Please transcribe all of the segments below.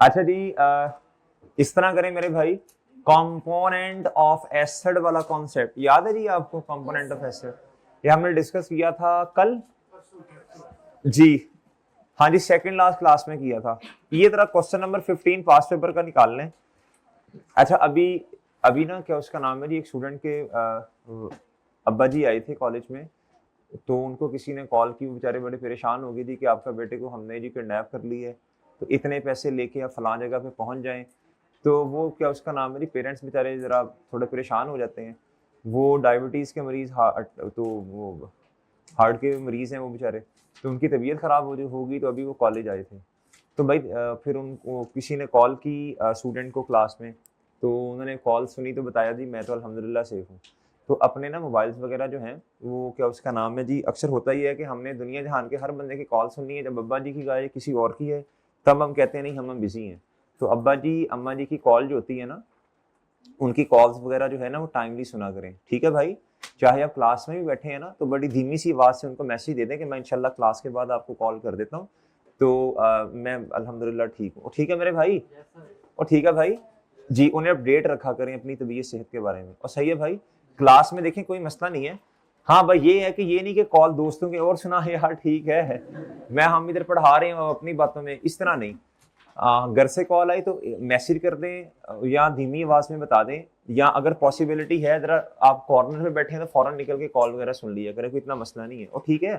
अच्छा जी, इस तरह करें मेरे भाई, कंपोनेंट ऑफ एसिड वाला कॉन्सेप्ट याद है जी आपको? कंपोनेंट ऑफ एसिड ये हमने डिस्कस किया था कल जी। हाँ जी, सेकंड लास्ट क्लास में किया था। ये तरह क्वेश्चन नंबर 15 पास पेपर का निकाल लें। अच्छा, अभी अभी ना क्या उसका नाम है जी, एक स्टूडेंट के अब्बा जी आए थे कॉलेज में, तो उनको किसी ने कॉल की, वो बेचारे बड़े परेशान हो गए जी कि आपका बेटे को हमने जी किडनैप कर ली है, तो इतने पैसे लेके आप फलां जगह पे पहुंच जाएं। तो वो क्या उसका नाम है जी, पेरेंट्स बेचारे ज़रा थोड़े परेशान हो जाते हैं। वो डायबिटीज़ के मरीज़, तो वो हार्ट के मरीज़ हैं वो बेचारे, तो उनकी तबीयत ख़राब होगी, तो अभी वो कॉलेज आए थे। तो भाई फिर उनको किसी ने कॉल की स्टूडेंट को क्लास में, तो उन्होंने कॉल सुनी तो बताया जी मैं तो अल्हम्दुलिल्लाह सेफ हूँ। तो अपने ना मोबाइल्स वगैरह जो हैं, वो क्या उसका नाम है जी, अक्सर होता ही है कि हमने दुनिया जहान के हर बंदे की कॉल सुननी है, जब अब्बा जी की गाय किसी और की है तब हम कहते हैं नहीं हम बिजी हैं। तो अब्बा जी अम्मा जी की कॉल जो होती है ना, उनकी कॉल्स वगैरह जो है ना वो टाइमली सुना करें, ठीक है भाई? चाहे आप क्लास में भी बैठे हैं ना, तो बड़ी धीमी सी आवाज़ से उनको मैसेज दे दें कि मैं इंशाल्लाह क्लास के बाद आपको कॉल कर देता हूँ, तो मैं अल्हम्दुलिल्लाह ठीक हूँ। ठीक है मेरे भाई? और ठीक है भाई जी, उन्हें अपडेट रखा करें अपनी तबीयत सेहत के बारे में। और सही है भाई, क्लास में देखें कोई मसला नहीं है। हाँ भाई, ये है कि ये नहीं कि कॉल दोस्तों की और सुना है यार, ठीक है मैं हम इधर पढ़ा रहे हैं अपनी बातों में, इस तरह नहीं। घर से कॉल आई तो मैसेज कर दें या धीमी आवाज में बता दें, या अगर पॉसिबिलिटी है जरा आप कॉर्नर में बैठे हैं तो फौरन निकल के कॉल वगैरह सुन लिया करें, कोई इतना मसला नहीं है। और ठीक है,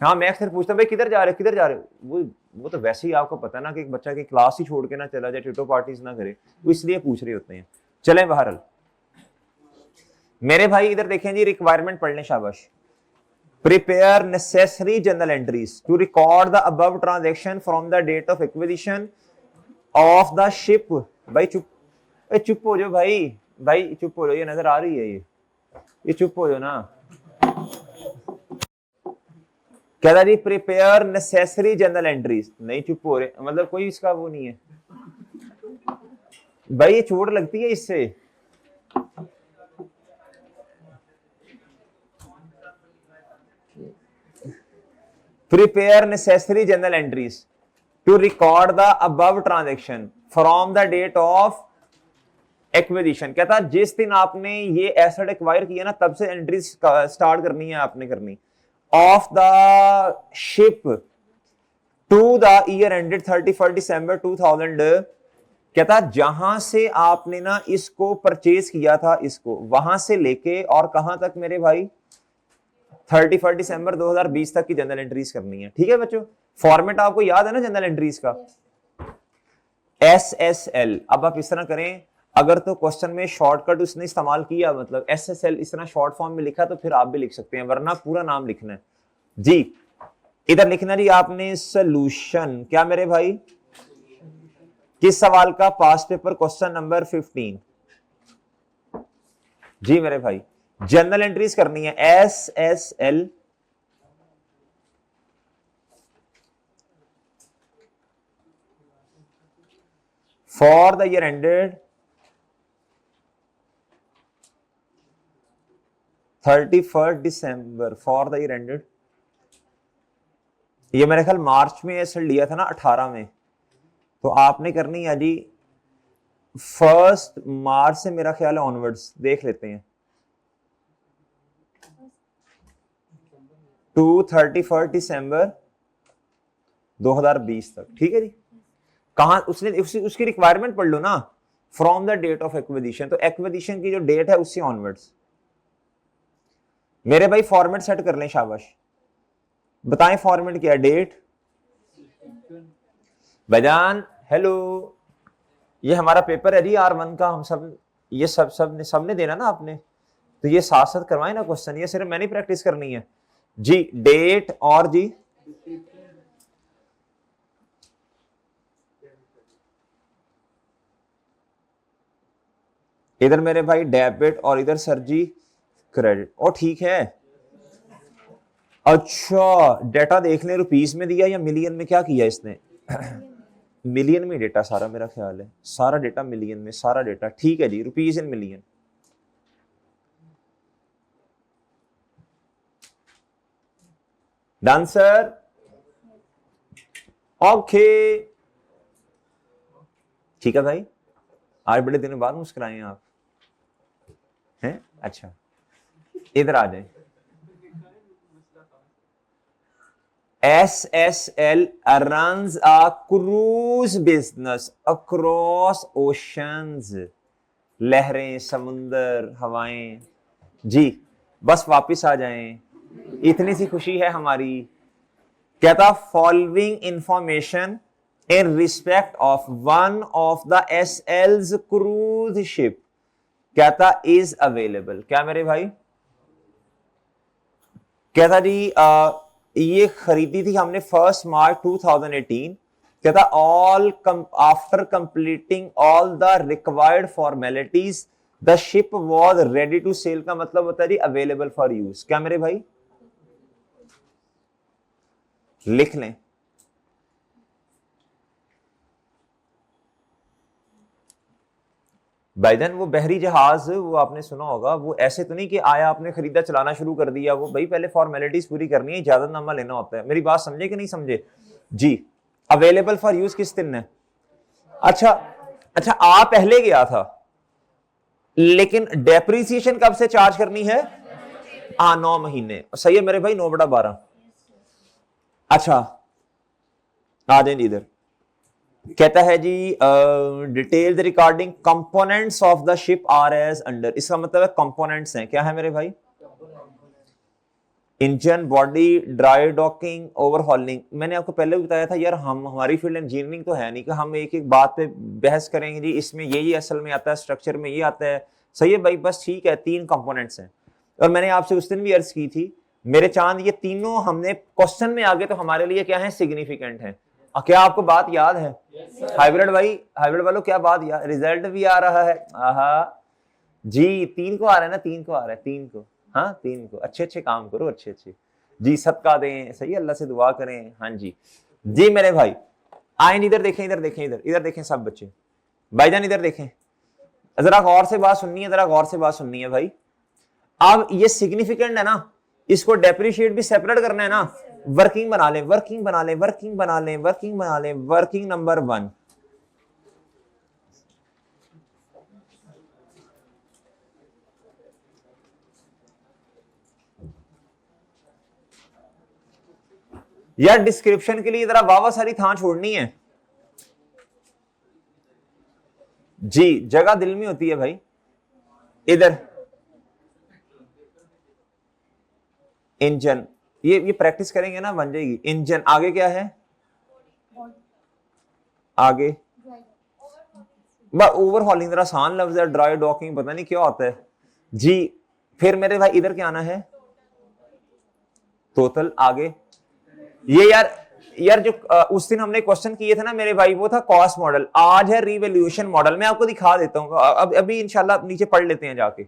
हाँ मैं अक्सर पूछता हूँ भाई किधर जा रहे हो, किधर जा रहे हो? वो तो वैसे ही आपको पता ना कि एक बच्चा की क्लास ही छोड़ के ना चला जाए, टिटो पार्टीज ना करे, वो इसलिए पूछ रहे होते हैं। चलें बहरहाल मेरे भाई, इधर देखें जी, रिक्वायरमेंट पढ़ लें, शाबाश। Prepare necessary journal entries to record the above transaction from the date of acquisition of the ship. भाई चुप, चुप हो जाओ भाई, भाई चुप हो जाओ, ये नजर आ रही है ये चुप हो जाओ ना। कह रहा जी प्रिपेयर नेसेसरी जनरल एंट्रीज, नहीं चुप हो रहे, मतलब कोई इसका वो नहीं है भाई, ये चोट लगती है इससे। Prepare necessary journal entries to record the above transaction from the date of acquisition. कहता जिस दिन आपने ये एसेट एक्वायर किया ना, तब से एंट्रीज स्टार्ट करनी है आपने करनी, of the ship to the year ended 31 December 2000। कहता जहां से आपने ना इसको परचेज किया था, इसको वहां से लेके और कहां तक मेरे भाई, 31 दिसंबर 2020 तक की जनरल एंट्रीज करनी है। ठीक है बच्चों, फॉर्मेट आपको याद है ना जनरल एंट्रीज का? SSL। अब आप इस तरह करें, अगर तो क्वेश्चन में शॉर्टकट उसने इस्तेमाल किया, मतलब SSL इस तरह शॉर्ट फॉर्म में लिखा, तो फिर आप भी लिख सकते हैं, वरना पूरा नाम लिखना है जी। इधर लिखना जी आपने सोल्यूशन, क्या मेरे भाई? किस सवाल का? पास्ट पेपर क्वेश्चन नंबर 15 जी मेरे भाई। जनरल एंट्रीज करनी है SSL for the year ended 31 December, for the year ended, ये मेरे ख्याल मार्च में ऐसे लिया था ना, 18 में, तो आपने करनी है जी 1 मार्च से मेरा ख्याल है ऑनवर्ड्स, देख लेते हैं, टू 31 दिसंबर 2020 तक। ठीक है जी, कहां उसने उसकी रिक्वायरमेंट पढ़ लो ना, from the date of acquisition, तो एक्विजिशन की जो डेट है उससे ऑनवर्ड्स। मेरे भाई फॉर्मेट सेट कर लें, शाबाश बताएं फॉर्मेट क्या है? डेट, बजान हेलो, ये हमारा पेपर है जी R1 का, हम सब ये सबने देना ना आपने, तो ये साथ साथ करवाए ना क्वेश्चन, ये सिर्फ मैंने प्रैक्टिस करनी है जी। डेट और जी इधर मेरे भाई डेबिट और इधर सर जी क्रेडिट, और ठीक है। अच्छा डेटा देख ले, रुपीस में दिया या मिलियन में, क्या किया इसने? मिलियन में डेटा सारा, मेरा ख्याल है सारा डेटा मिलियन में, सारा डेटा ठीक है जी, rupees in million. Done sir, okay ठीक है भाई, आज बड़े दिनों बाद मुस्कुराए आप हैं। अच्छा इधर आ जाए। SSL runs a cruise business across oceans, लहरें, समुंदर, हवाएं। जी बस वापिस आ जाएं, इतनी सी खुशी है हमारी। कहता following information in respect of one of the SL's cruise ship कहता इज अवेलेबल। क्या मेरे भाई? कहता जी ये खरीदी थी हमने 1 मार्च 2018। कहता all after completing all the required formalities the ship was ready to sail. का मतलब होता है जी अवेलेबल फॉर यूज। क्या मेरे भाई? लिख लें। भाईजान वो बहरी जहाज वो आपने सुना होगा, वो ऐसे तो नहीं कि आया आपने खरीदा चलाना शुरू कर दिया। वो भाई पहले फॉर्मेलिटीज पूरी करनी है, इजाजतनामा लेना होता है। मेरी बात समझे कि नहीं समझे जी? अवेलेबल फॉर यूज किस दिन है? अच्छा अच्छा आ पहले गया था, लेकिन डेप्रिसिएशन कब से चार्ज करनी है? 9 महीने। सही है मेरे भाई, 9/12। अच्छा आ जाए इधर। कहता है जी detailed regarding components of the ship are as under. इसका मतलब है कंपोनेंट्स हैं। क्या है मेरे भाई? Engine, body, dry docking, overhauling. मैंने आपको पहले भी बताया था यार, हमारी फील्ड इंजीनियरिंग तो है नहीं कि हम एक एक बात पे बहस करेंगे जी इसमें ये असल में आता है, स्ट्रक्चर में ये आता है। सही है भाई, बस ठीक है, 3 कंपोनेंट्स हैं। और मैंने आपसे उस दिन भी अर्ज की थी मेरे चांद, ये तीनों हमने क्वेश्चन में आगे तो हमारे लिए क्या है? सिग्निफिकेंट है। क्या आपको बात याद है? हाइब्रिड भाई, हाइब्रिड वालों क्या बात याद? रिजल्ट भी आ रहा है। आहा जी 3 को आ रहा है ना, 3 को आ रहा है, 3 को। हाँ 3 को। अच्छे अच्छे काम करो, अच्छे अच्छे जी, सदका दें। सही, अल्लाह से दुआ करें। हाँ जी जी मेरे भाई आए, इधर देखें, इधर देखें, इधर देखें सब बच्चे। भाईजान इधर देखें, जरा गौर से बात सुननी है, जरा गौर से बात सुननी है भाई। अब ये सिग्निफिकेंट है ना, इसको डेप्रिशिएट भी सेपरेट करना है ना। वर्किंग बना लें, वर्किंग बना लें, वर्किंग बना लें, वर्किंग बना लें। वर्किंग नंबर 1, यार डिस्क्रिप्शन के लिए जरा वावा सारी थां छोड़नी है जी, जगह दिल में होती है भाई। इधर इंजन, ये प्रैक्टिस करेंगे ना बन जाएगी। इंजन, आगे क्या है? आगे ओवरहॉलिंग, जरा आसान लफ्ज है। ड्राई डॉकिंग पता नहीं क्या होता है जी। फिर मेरे भाई इधर क्या आना है? टोटल। आगे ये यार जो उस दिन हमने क्वेश्चन किए थे ना मेरे भाई, वो था कॉस्ट मॉडल। आज है रिवैल्यूएशन मॉडल। मैं आपको दिखा देता हूँ, अभी इंशाल्लाह नीचे पढ़ लेते हैं जाके।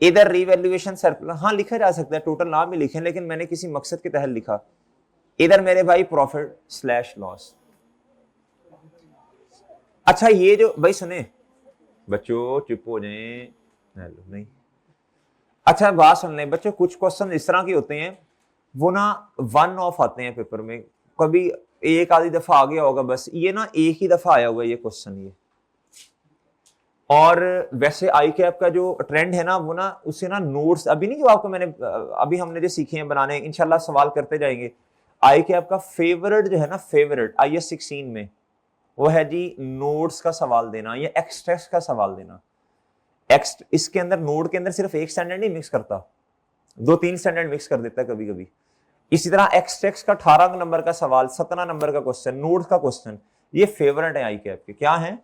इधर रिवैल्यूएशन सरप्लस, हाँ लिखा जा सकता है, टोटल नाम भी लिखें, लेकिन मैंने किसी मकसद के तहत लिखा। इधर मेरे भाई प्रॉफिट स्लैश लॉस। अच्छा ये जो भाई सुने बच्चों, चुप हो जाएं। हेलो नहीं, अच्छा बात सुन लें बच्चों, कुछ क्वेश्चन इस तरह के होते हैं वो ना 1 ऑफ आते हैं पेपर में, कभी एक आधी दफा आ गया होगा बस। ये ना एक ही दफा आया हुआ है ये क्वेश्चन ये। और वैसे आई कैप का जो ट्रेंड है ना, वो ना उससे ना नोट्स अभी नहीं, जो आपको मैंने अभी हमने जो सीखे हैं बनाने, इंशाल्लाह सवाल करते जाएंगे। आई कैप का फेवरेट जो है ना, फेवरेट IS 16 में, वो है जी नोट्स का सवाल देना या एक्सट्रैक्ट का सवाल देना। इसके अंदर नोट के अंदर सिर्फ एक स्टैंडर्ड नहीं मिक्स करता, 2-3 स्टैंडर्ड मिक्स कर देता है कभी कभी। इसी तरह एक्सट्रैक्ट का 18 नंबर का सवाल, 17 नंबर का क्वेश्चन, नोट्स का क्वेश्चन, ये फेवरेट है आई कैप के। क्या है?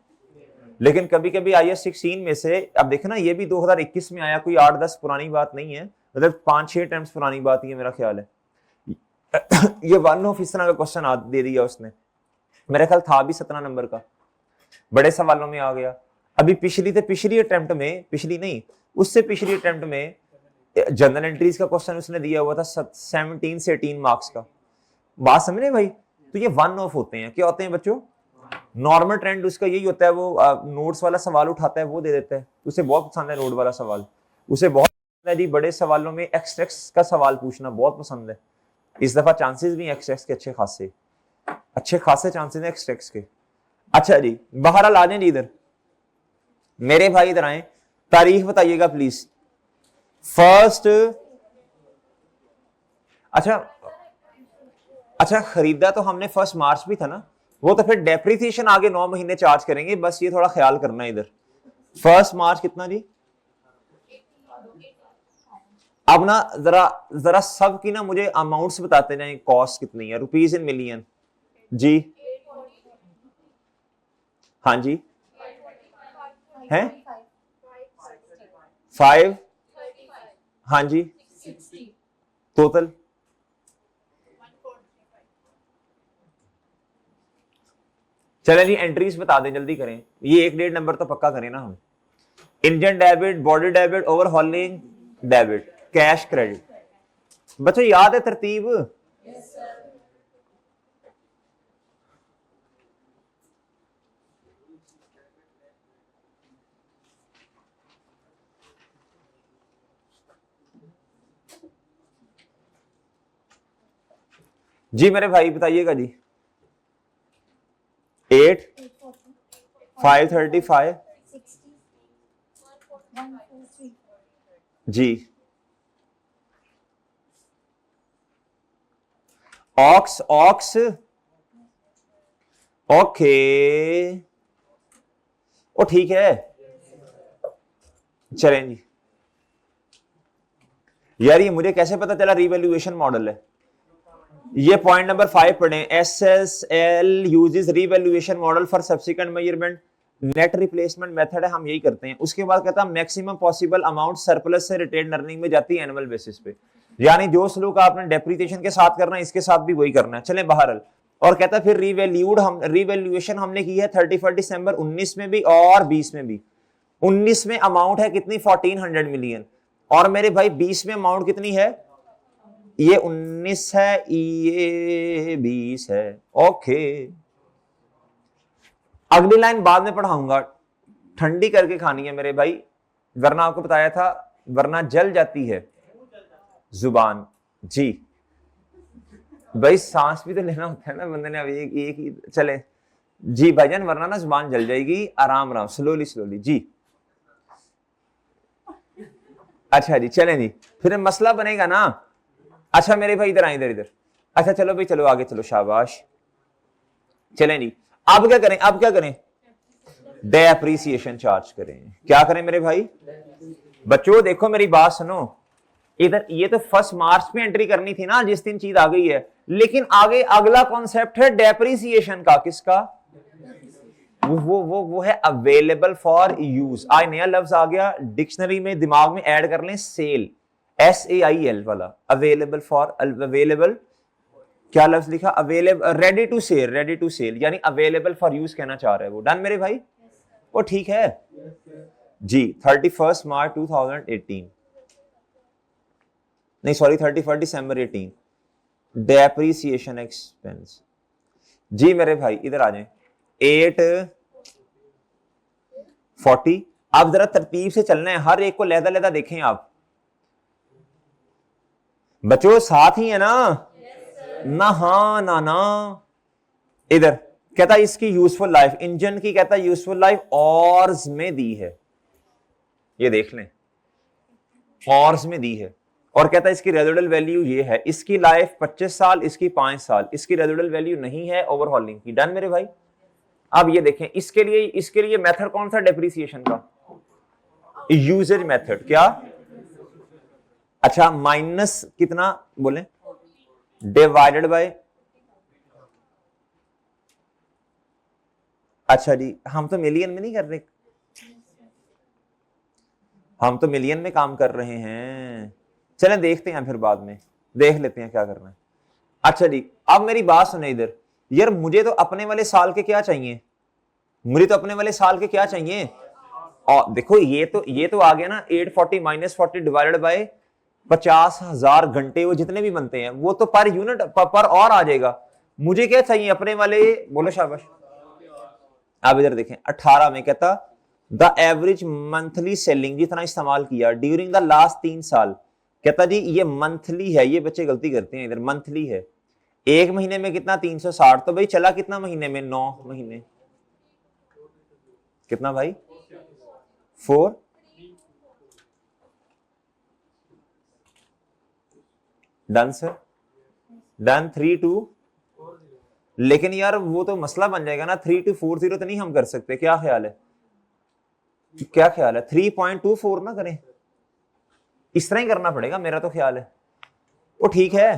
लेकिन कभी कभी IS 16 में से, अब देखो ना ये भी 2021 में आया, कोई 8-10 पुरानी बात नहीं है, मतलब 5-6 टाइम्स पुरानी बात ही है मेरा ख्याल है। ये 1 ऑफ इस तरह का क्वेश्चन दे दिया उसने, मेरा ख्याल था भी 17 नंबर का, बड़े सवालों में आ गया। अभी पिछली अटेम्प्ट में, पिछली नहीं उससे पिछली अटेम्प्ट में जनरल एंट्रीज का क्वेश्चन उसने दिया हुआ था 17 से 18 मार्क्स का। बात समझ रहे भाई? तो ये 1 ऑफ होते हैं। क्या होते हैं बच्चों? नॉर्मल ट्रेंड उसका यही होता है, वो नोट्स वाला सवाल उठाता है, वो दे देता है, उसे बहुत पसंद है नोट वाला सवाल, उसे बहुत पसंद है जी बड़े सवालों में एक्सट्रैक्ट्स का सवाल पूछना बहुत पसंद है। इस दफा चांसेस भी एक्सट्रैक्ट्स के अच्छे खासे चांसेस हैं एक्सट्रैक्ट्स के। अच्छा जी, बहरहाल आ जाए जी इधर मेरे भाई, इधर आए, तारीख बताइएगा प्लीज। फर्स्ट, अच्छा अच्छा, खरीदा तो हमने 1 मार्च भी था ना, वो तो फिर डेप्रिसिएशन आगे 9 महीने चार्ज करेंगे, बस ये थोड़ा ख्याल करना है इधर। 1 मार्च कितना जी? अब ना जरा जरा सब की ना मुझे अमाउंट्स बताते जाएं, कॉस्ट कितनी है, रुपीज इन मिलियन जी। हाँ जी, है 5, हाँ जी, टोटल। चले जी एंट्रीज बता दें, जल्दी करें, ये 1-1.5 नंबर तो पक्का करें ना हम। Engine debit, body debit, overhauling debit, cash credit. बच्चों याद है तरतीब? जी मेरे भाई बताइएगा जी। 8, 535 जी। ऑक्स ऑक्स ओके, ओ ठीक है, चलें जी। यार ये मुझे कैसे पता चला रिवैल्यूएशन मॉडल है? ये पॉइंट नंबर 5 पढ़े, SSL uses revaluation model for subsequent measurement, net replacement method है, हम यही करते हैं। उसके बाद कहता है मैक्सिमम पॉसिबल अमाउंट सरप्लस से रिटेन अर्निंग में जाती है एनुअल बेसिस पे, यानी जो सलूक आपने डेप्रिसिएशन के साथ करना है इसके साथ भी वही करना है। चले बाहर, और कहता है फिर रिवैल्यूएशन हमने की है 31 दिसंबर 19 में भी और 20 में भी। 19 में अमाउंट है कितनी? 1400 मिलियन, और मेरे भाई 20 में अमाउंट कितनी है? ये 19 है, ये 20 है। ओके, अगली लाइन बाद में पढ़ाऊंगा, ठंडी करके खानी है मेरे भाई, वरना आपको बताया था वरना जल जाती है जुबान जी। भाई सांस भी तो लेना होता है ना बंदे ने, अभी एक ही चले जी भाईजान, वरना ना जुबान जल जाएगी। आराम आराम, स्लोली स्लोली जी। अच्छा जी, चलें जी, फिर मसला बनेगा ना। अच्छा मेरे भाई इधर आए, इधर इधर। अच्छा चलो भाई, चलो आगे चलो, शाबाश। चलें जी, अब क्या करें, अब क्या करें? डेप्रिसिएशन चार्ज करें। क्या करें मेरे भाई? बच्चों देखो मेरी बात सुनो, इधर ये तो 1 मार्च में एंट्री करनी थी ना, जिस दिन चीज आ गई है, लेकिन आगे अगला कॉन्सेप्ट है डेप्रिसिएशन का। किसका? वो है अवेलेबल फॉर यूज। आज नया लफ्ज आ गया डिक्शनरी में, दिमाग में ऐड कर लें, सेल, SAIL वाला, अवेलेबल फॉर, अवेलेबल क्या लफ्ज लिखा? Available, ready to sail, ready to sail यानी अवेलेबल फॉर यूज कहना चाह रहे हैं वो। डन मेरे भाई? वो ठीक है जी। 31 मार्च 2018, नहीं सॉरी 31 दिसंबर 18, डेप्रिसिएशन एक्सपेंस जी। मेरे भाई इधर आ जाए, 840। अब जरा तरतीब से चलना है, हर एक को लहदा लहदा देखें आप। बच्चों साथ ही है ना? ना हाँ ना ना। इधर कहता है इसकी यूजफुल लाइफ, इंजन की कहता है यूजफुल लाइफ ऑर्स में दी है, ये देख लें, ऑर्स में दी है। और कहता है इसकी रेजिडुअल वैल्यू ये है, इसकी लाइफ 25 साल, इसकी 5 साल, इसकी रेजिडुअल वैल्यू नहीं है ओवरहॉलिंग की। डन मेरे भाई? अब ये देखें, इसके लिए मेथड कौन सा डेप्रिसिएशन का? Usage method. क्या? अच्छा, माइनस कितना बोले? डिवाइडेड बाय, अच्छा जी, हम तो मिलियन में नहीं कर रहे, हम तो मिलियन में काम कर रहे हैं। चलें देखते हैं, फिर बाद में देख लेते हैं क्या करना है। अच्छा जी, अब मेरी बात सुने इधर, यार मुझे तो अपने वाले साल के क्या चाहिए, मुझे तो अपने वाले साल के क्या चाहिए? और देखो ये तो आ गया ना, 840 माइनस 40 डिवाइडेड बाय 50,000 घंटे, वो जितने भी बनते हैं वो तो पर यूनिट पर और आ जाएगा। मुझे क्या चाहिए अपने वाले? बोलो शाबाश। आप इधर देखें, 18 में कहता द एवरेज मंथली सेलिंग, जितना इस्तेमाल किया ड्यूरिंग द लास्ट 3 साल। कहता जी ये मंथली है, ये बच्चे गलती करते हैं, इधर मंथली है। एक महीने में कितना? 360, तो भाई चला कितना महीने में? 9 महीने। कितना भाई 4, डन सर, डन 3 2, लेकिन यार वो तो मसला बन जाएगा ना, 3 2 4 0 तो नहीं हम कर सकते, क्या ख्याल है, क्या ख्याल है 3.24 ना करें, इस तरह ही करना पड़ेगा मेरा तो ख्याल है। वो ठीक है,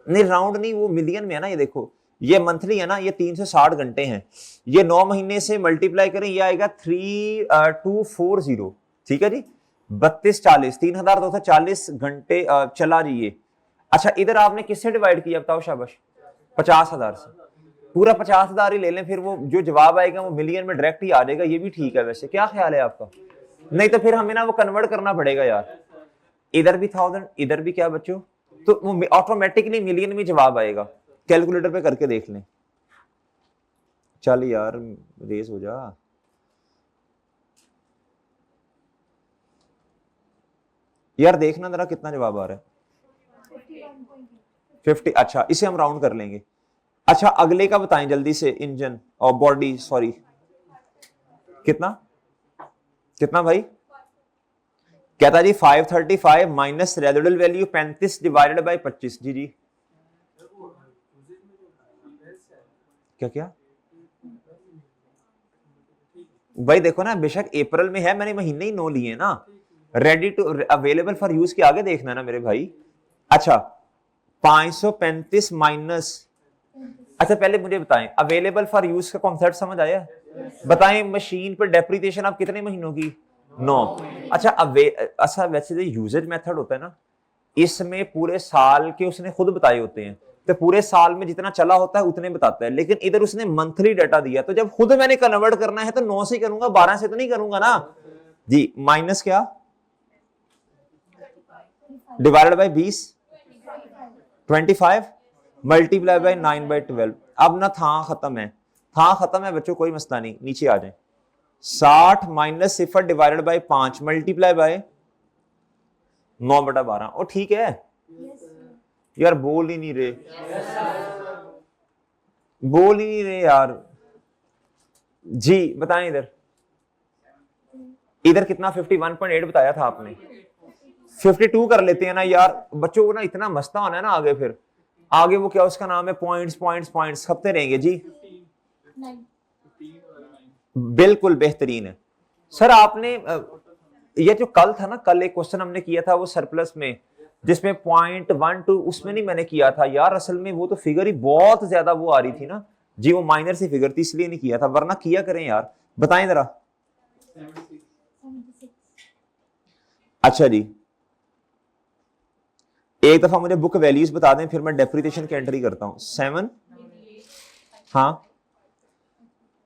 नहीं राउंड नहीं, वो मिलियन में है ना, ये देखो ये मंथली है ना, ये 360 घंटे हैं, ये 9 महीने से मल्टीप्लाई करें, ये आएगा 3240, ठीक है जी, 3240, 3240 घंटे चला जी ये। अच्छा इधर आपने किससे डिवाइड किया बताओ, शाबाश, 50,000 से, पूरा 50,000 ही ले लें, फिर वो जो जवाब आएगा वो मिलियन में डायरेक्ट ही आ जाएगा, ये भी ठीक है वैसे, क्या ख्याल है आपका, नहीं तो फिर हमें ना वो कन्वर्ट करना पड़ेगा यार, इधर भी 1000 इधर भी, क्या बच्चों, तो वो ऑटोमेटिकली मिलियन में जवाब आएगा, कैलकुलेटर पे करके देख लें, चल यार रेस हो जा, यार देखना जरा कितना जवाब आ रहा है, 50, अच्छा इसे हम राउंड कर लेंगे। अच्छा अगले का बताएं जल्दी से, इंजन और बॉडी, सॉरी कितना कितना भाई, कहता जी 535 minus residual value 35 divided by 25, जी जी क्या क्या भाई, देखो ना बेशक अप्रैल में है, मैंने महीने ही 9 लिए ना, ready to available for use के आगे देखना ना मेरे भाई। अच्छा 535 माइनस, अच्छा पहले मुझे बताएं अवेलेबल फॉर यूज का कॉन्सेप्ट समझ आया, बताएं मशीन पर डेप्रिसिएशन आप कितने महीनों की, 9, अच्छा वैसे जो यूजेज मेथड होता है ना, इसमें पूरे साल के उसने खुद बताए होते हैं, तो पूरे साल में जितना चला होता है उतने बताता है, लेकिन इधर उसने मंथली डाटा दिया, तो जब खुद मैंने कन्वर्ट करना है तो 9 से करूंगा, 12 से तो नहीं करूंगा ना जी, माइनस क्या डिवाइडेड बाय 20, 25 मल्टीप्लाई बाय 9/12, अब ना था खत्म है, था खत्म है बच्चों, कोई मसला नहीं, नीचे आ जाए, 60 minus 0 divided by 5 multiply by 9/12, और ठीक है यार, बोल ही नहीं रहे, बोल ही नहीं रहे यार जी, बताएं इधर, इधर कितना 51.8 बताया था आपने, 52 कर लेते हैं ना यार बच्चों को ना, इतना मस्ता होना है ना आगे, फिर आगे वो क्या उसका नाम है, पॉइंट्स पॉइंट्स पॉइंट्स खपते रहेंगे जी, बिल्कुल बेहतरीन है सर। आपने ये जो कल था ना, कल एक क्वेश्चन हमने किया था वो सरप्लस में, जिसमें 0.12 उसमें नहीं मैंने किया था यार, असल में वो तो फिगर ही बहुत ज्यादा वो आ रही थी ना जी, वो माइनर सी फिगर थी इसलिए नहीं किया था, वरना किया करें यार, बताएं जरा। अच्छा जी एक दफा मुझे बुक वैल्यूज बता दें, फिर मैं डेप्रिसिएशन की एंट्री करता हूं, 7, हाँ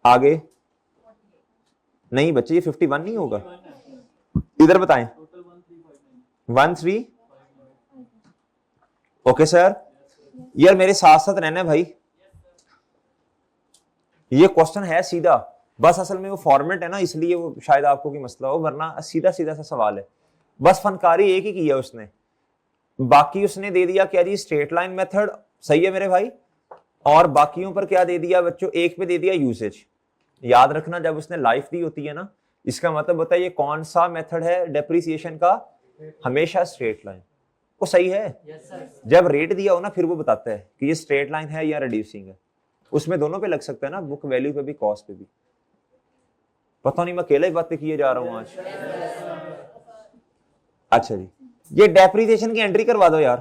आगे, नहीं बच्चे ये 51 नहीं होगा, इधर बताएं 13, ओके सर, यार मेरे साथ साथ रहना भाई, ये क्वेश्चन है सीधा, बस असल में वो फॉर्मेट है ना इसलिए वो शायद आपको की मसला हो, वरना सीधा सीधा सा सवाल है, बस फनकारी एक ही किया उसने, बाकी उसने दे दिया क्या जी, स्ट्रेट लाइन मेथड, सही है मेरे भाई, और बाकियों पर क्या दे दिया बच्चों, एक पे दे दिया यूसेज, याद रखना जब उसने लाइफ दी होती है ना, इसका मतलब होता है ये कौन सा मेथड है डेप्रिसिएशन का, हमेशा स्ट्रेट लाइन, वो सही है, जब रेट दिया हो ना फिर वो बताता है कि ये स्ट्रेट लाइन है या रिड्यूसिंग है, उसमें दोनों पे लग सकता है ना, बुक वैल्यू पे भी कॉस्ट पे भी, पता नहीं मैं अकेले ही बातें किए जा रहा हूं आज। अच्छा जी ये डेप्रिसिएशन की एंट्री करवा दो यार,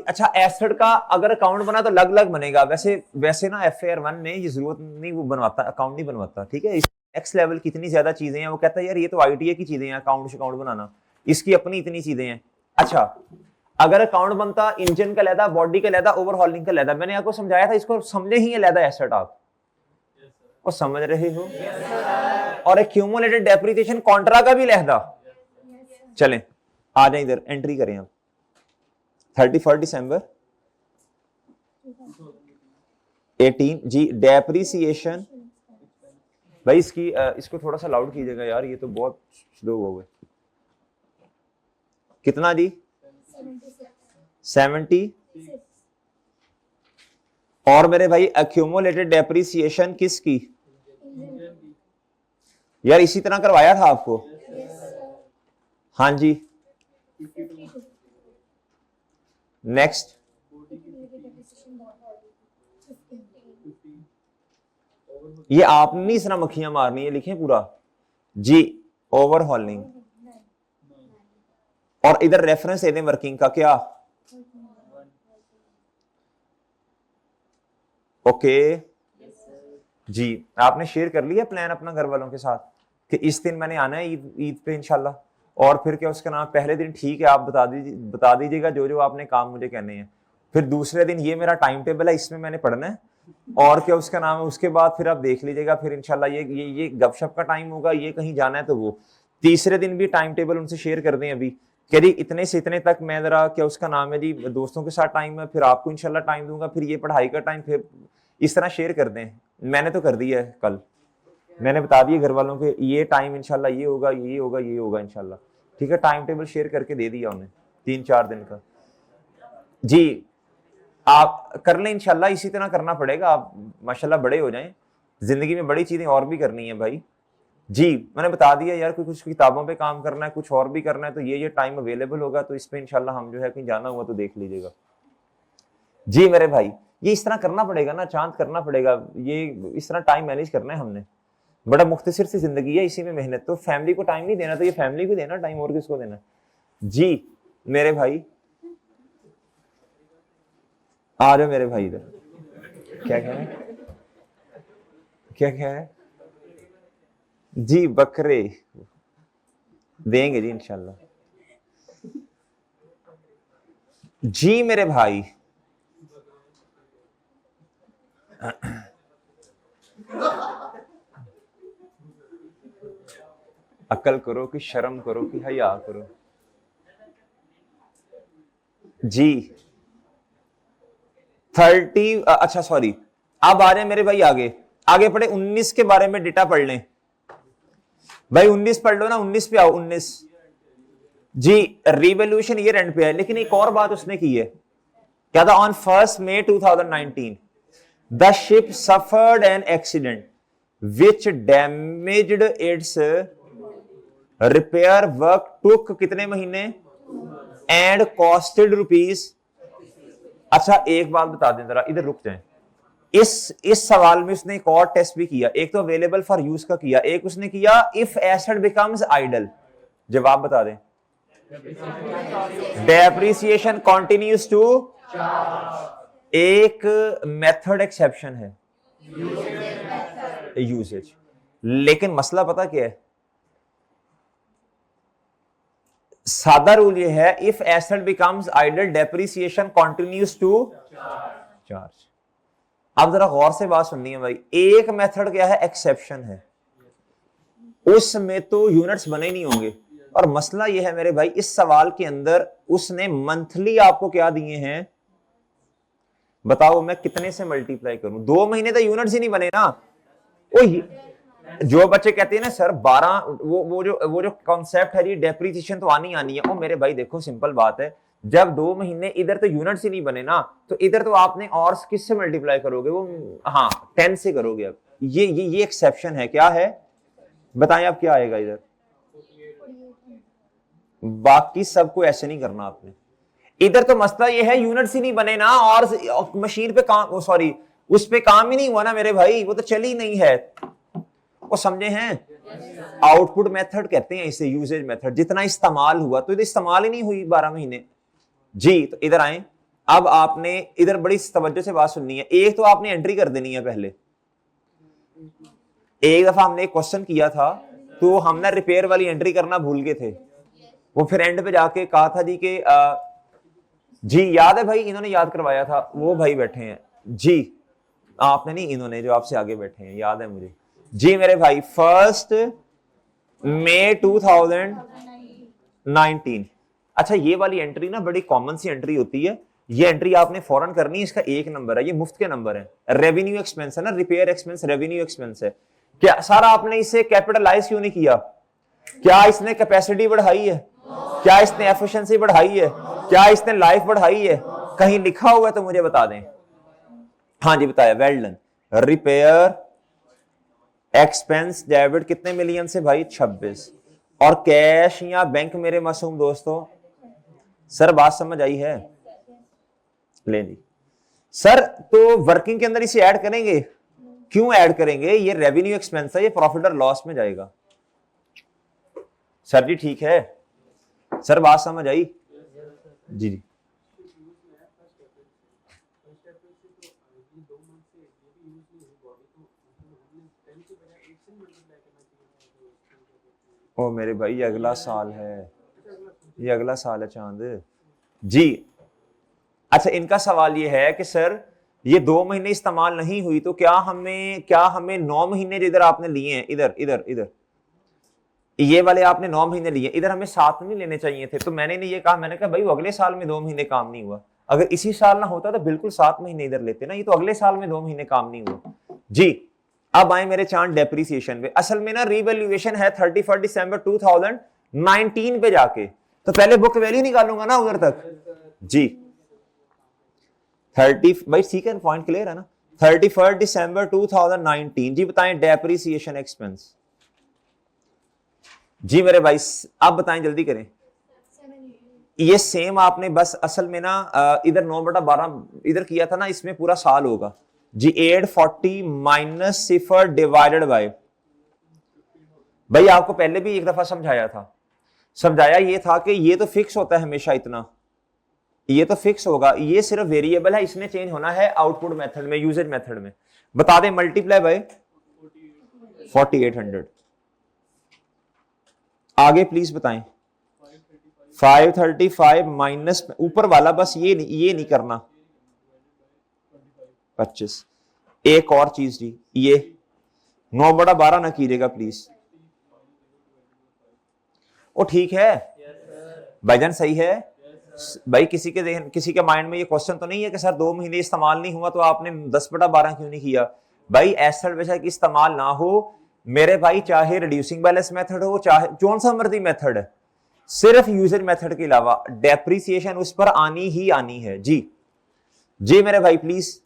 अच्छा एसेट का अगर अकाउंट बना तो अलग अलग बनेगा, वैसे वैसे ना FAR1 में ये जरूरत नहीं, वो बनवाता अकाउंट नहीं बनवाता, ठीक है, नेक्स्ट लेवल की इतनी ज्यादा चीजें हैं, वो कहता है यार ये तो ITA की चीजें हैं, अकाउंट बनाना, इसकी अपनी इतनी चीजें हैं। अच्छा अगर अकाउंट बनता इंजन का लहदा, बॉडी का लहदा, ओवरहॉलिंग का लहदा, मैंने आपको समझाया था, इसको समझे ही लहदा एसेट, आप वो समझ रहे हो, और एक्यूमुलेटेड डेप्रिसिएशन कॉन्ट्रा का भी लहदा, चलें आ जाए इधर एंट्री करें आप, 31 दिसंबर 18 जी, डेप्रिसिएशन भाई इसकी इसको थोड़ा सा लाउड कीजिएगा यार, ये तो बहुत स्लो हो गए, कितना जी 70, और मेरे भाई एक्यूमुलेटेड डेप्रिसिएशन किसकी? यार इसी तरह करवाया था आपको। हाँ जी, नेक्स्ट। ये आपने नहीं इस तरह मक्खियां मारनी है, लिखें पूरा जी। ओवरहॉलिंग। और इधर रेफरेंस दे दें वर्किंग का, क्या? ओके जी। आपने शेयर कर लिया प्लान अपना घर वालों के साथ कि इस दिन मैंने आना है ईद पे इंशाल्लाह। और फिर क्या उसका नाम, पहले दिन ठीक है आप बता दीजिएगा जो जो आपने काम मुझे कहने हैं। फिर दूसरे दिन ये मेरा टाइम टेबल है, इसमें मैंने पढ़ना है। और क्या उसका नाम है, उसके बाद फिर आप देख लीजिएगा। फिर इंशाल्लाह ये गपशप का टाइम होगा, ये कहीं जाना है तो वो। तीसरे दिन भी टाइम टेबल उनसे शेयर कर दें अभी कि जी इतने से इतने तक मैं जरा, क्या उसका नाम है जी, दोस्तों के साथ टाइम है, फिर आपको इंशाल्लाह टाइम दूंगा, फिर ये पढ़ाई का टाइम, फिर इस तरह शेयर कर दें। मैंने तो कर दिया है, कल मैंने बता दिया घर वालों के ये टाइम इंशाल्लाह ये होगा, ये होगा, ये होगा इंशाल्लाह। ठीक है, टाइम टेबल शेयर करके दे दिया उन्हें 3-4 दिन का। जी आप कर लें इंशाल्लाह, इसी तरह करना पड़ेगा। आप माशाल्लाह बड़े हो जाएं, जिंदगी में बड़ी चीजें और भी करनी है भाई। जी मैंने बता दिया यार, कोई कुछ किताबों पे काम करना है, कुछ और भी करना है, तो ये टाइम अवेलेबल होगा, तो इस पे इंशाल्लाह हम जो है कहीं जाना हुआ तो देख लीजिएगा। जी मेरे भाई ये इस तरह करना पड़ेगा ना, चांद करना पड़ेगा, ये इस तरह टाइम मैनेज करना है हमने। बड़ा मुख्तसर सी जिंदगी है, इसी में मेहनत। तो फैमिली को टाइम नहीं देना तो ये फैमिली को देना टाइम, और किसको देना? जी मेरे भाई आ जाओ मेरे भाई इधर। क्या कह रहे हैं, क्या कह रहे हैं? जी बकरे देंगे जी इंशाल्लाह। जी मेरे भाई अकल करो कि शर्म करो कि हया करो। जी 30, अच्छा सॉरी, अब आ रहे हैं मेरे भाई आगे पढ़े। 19 के बारे में डेटा पढ़ लें भाई, 19 पढ़ लो ना, 19 पे आओ। 19 जी रिवोल्यूशन ईयर एंड पे है, लेकिन एक और बात उसने की है। क्या था? On 1 May 2019 the ship suffered an accident which damaged its repair work took कितने महीने एंड कॉस्टेड रुपीज। अच्छा एक बात बता दें जरा, इधर रुक जाएं। इस सवाल में उसने एक और टेस्ट भी किया, एक तो अवेलेबल फॉर यूज का किया, एक उसने किया इफ एसेट बिकम्स आइडल। जवाब बता दें। डेप्रिसिएशन कंटिन्यूज टू, एक मेथड एक्सेप्शन है यूसेज। लेकिन मसला पता क्या है? सादा रूल ये है, if asset becomes idle depreciation continues to charge. अब जरा गौर से बात सुननी है भाई। एक मेथड क्या है? एक्सेप्शन है, उसमें तो यूनिट्स बने ही नहीं होंगे। और मसला यह है मेरे भाई, इस सवाल के अंदर उसने मंथली आपको क्या दिए हैं बताओ, मैं कितने से मल्टीप्लाई करूं? 2 महीने तो यूनिट्स ही नहीं बने ना। ओ जो बच्चे कहते हैं ना सर 12, वो जो कॉन्सेप्ट है जी डेप्रिसिएशन तो आनी है। ओ मेरे भाई देखो सिंपल बात है, जब 2 महीने इधर तो यूनिट्स ही नहीं बने ना, तो इधर तो आपने और किससे मल्टीप्लाई करोगे? वो हाँ 10 से करोगे। अब ये एक्सेप्शन है। क्या है बताएं अब क्या आएगा इधर? बाकी सबको ऐसे नहीं करना आपने। इधर तो मसला ये है यूनिट्स ही नहीं बने ना, और मशीन पे काम, सॉरी उस पे काम ही नहीं हुआ ना मेरे भाई, वो तो चली नहीं है। वो समझे हैं? आउटपुट मेथड कहते हैं इसे, यूजेज मेथड। जितना इस्तेमाल हुआ, तो इधर इस्तेमाल ही नहीं हुई 12 महीने। जी तो इधर आए। अब आपने इधर बड़ी तवज्जो से बात सुननी है। एक तो आपने एंट्री कर देनी है पहले। एक दफा हमने एक क्वेश्चन किया था, तो हमने रिपेयर वाली एंट्री करना भूल गए थे। वो फिर एंड पे जाके कहा था जी के जी याद है भाई, इन्होंने याद करवाया था, वो भाई बैठे हैं जी। आपने नहीं, इन्होंने जो आपसे आगे बैठे हैं, याद है मुझे जी मेरे भाई। 1 May 2019। अच्छा ये वाली एंट्री ना बड़ी कॉमन सी एंट्री होती है। ये एंट्री आपने फौरन करनी है। इसका एक नंबर है, ये मुफ्त के नंबर है। रेवेन्यू एक्सपेंस है ना, रिपेयर एक्सपेंस रेवेन्यू एक्सपेंस है। क्या सारा आपने इसे कैपिटलाइज क्यों नहीं किया? क्या इसने कैपेसिटी बढ़ाई है? क्या इसने एफिशिएंसी बढ़ाई है? क्या इसने लाइफ बढ़ाई है? कहीं लिखा हुआ है तो मुझे बता दें। हाँ जी बताया, well done. Repair expense debit कितने मिलियन से भाई? 26। और कैश या बैंक मेरे मासूम दोस्तों? सर बात समझ आई है? ले जी सर, तो वर्किंग के अंदर इसे ऐड करेंगे? क्यों ऐड करेंगे? ये रेवेन्यू एक्सपेंस है, ये प्रॉफिट और लॉस में जाएगा। सर जी ठीक है, सर बात समझ आई? जी जी ओ मेरे भाई ये अगला साल है, ये अगला साल है चांद जी। अच्छा इनका सवाल ये है कि सर ये 2 महीने इस्तेमाल नहीं हुई तो क्या हमें 9 महीने जो इधर आपने लिए हैं, इधर इधर इधर ये वाले आपने 9 महीने लिए, इधर हमें 7 नहीं लेने चाहिए थे? तो मैंने नहीं ये कहा, मैंने कहा भाई वो अगले साल में 2 महीने काम नहीं हुआ। अगर इसी साल ना होता तो बिल्कुल 7 महीने इधर लेते ना, ये तो अगले साल में 2 महीने काम नहीं हुआ जी। अब आए मेरे चांद डेप्रिसिएशन पे। असल में ना रिवैल्यूएशन है 31 दिसंबर 2019 पे जाके, तो पहले बुक वैल्यू निकालूंगा ना उधर तक जी। 30 भाई ठीक है, पॉइंट क्लियर है ना? 31 दिसंबर 2019 जी। बताएं डेप्रिसिएशन एक्सपेंस जी मेरे भाई, आप बताएं जल्दी करें। ये सेम आपने बस असल में ना इधर 9/12 इधर किया था ना, इसमें पूरा साल होगा जी। 840 माइनस 0 डिवाइडेड बाय, भाई आपको पहले भी एक दफा समझाया था। समझाया ये था कि ये तो फिक्स होता है हमेशा इतना, ये तो फिक्स होगा, ये सिर्फ वेरिएबल है, इसने चेंज होना है आउटपुट मेथड में, यूजेज मेथड में। बता दें मल्टीप्लाई बाय 4800। आगे प्लीज बताएं। 535 माइनस ऊपर वाला, बस ये नहीं करना 25। एक और चीज जी, ये 9/12 ना कीजिएगा प्लीज। ओ ठीक है भाईजान, सही है भाई। किसी के माइंड में ये क्वेश्चन तो नहीं है कि सर 2 महीने इस्तेमाल नहीं हुआ तो आपने 10/12 क्यों नहीं किया? भाई एसेट बेशक इस्तेमाल ना हो मेरे भाई, चाहे रिड्यूसिंग बैलेंस मेथड हो, चाहे कौन सा मर्जी मेथड है, सिर्फ यूजर मेथड के अलावा डेप्रिसिएशन उस पर आनी ही आनी है जी। जी मेरे भाई प्लीज।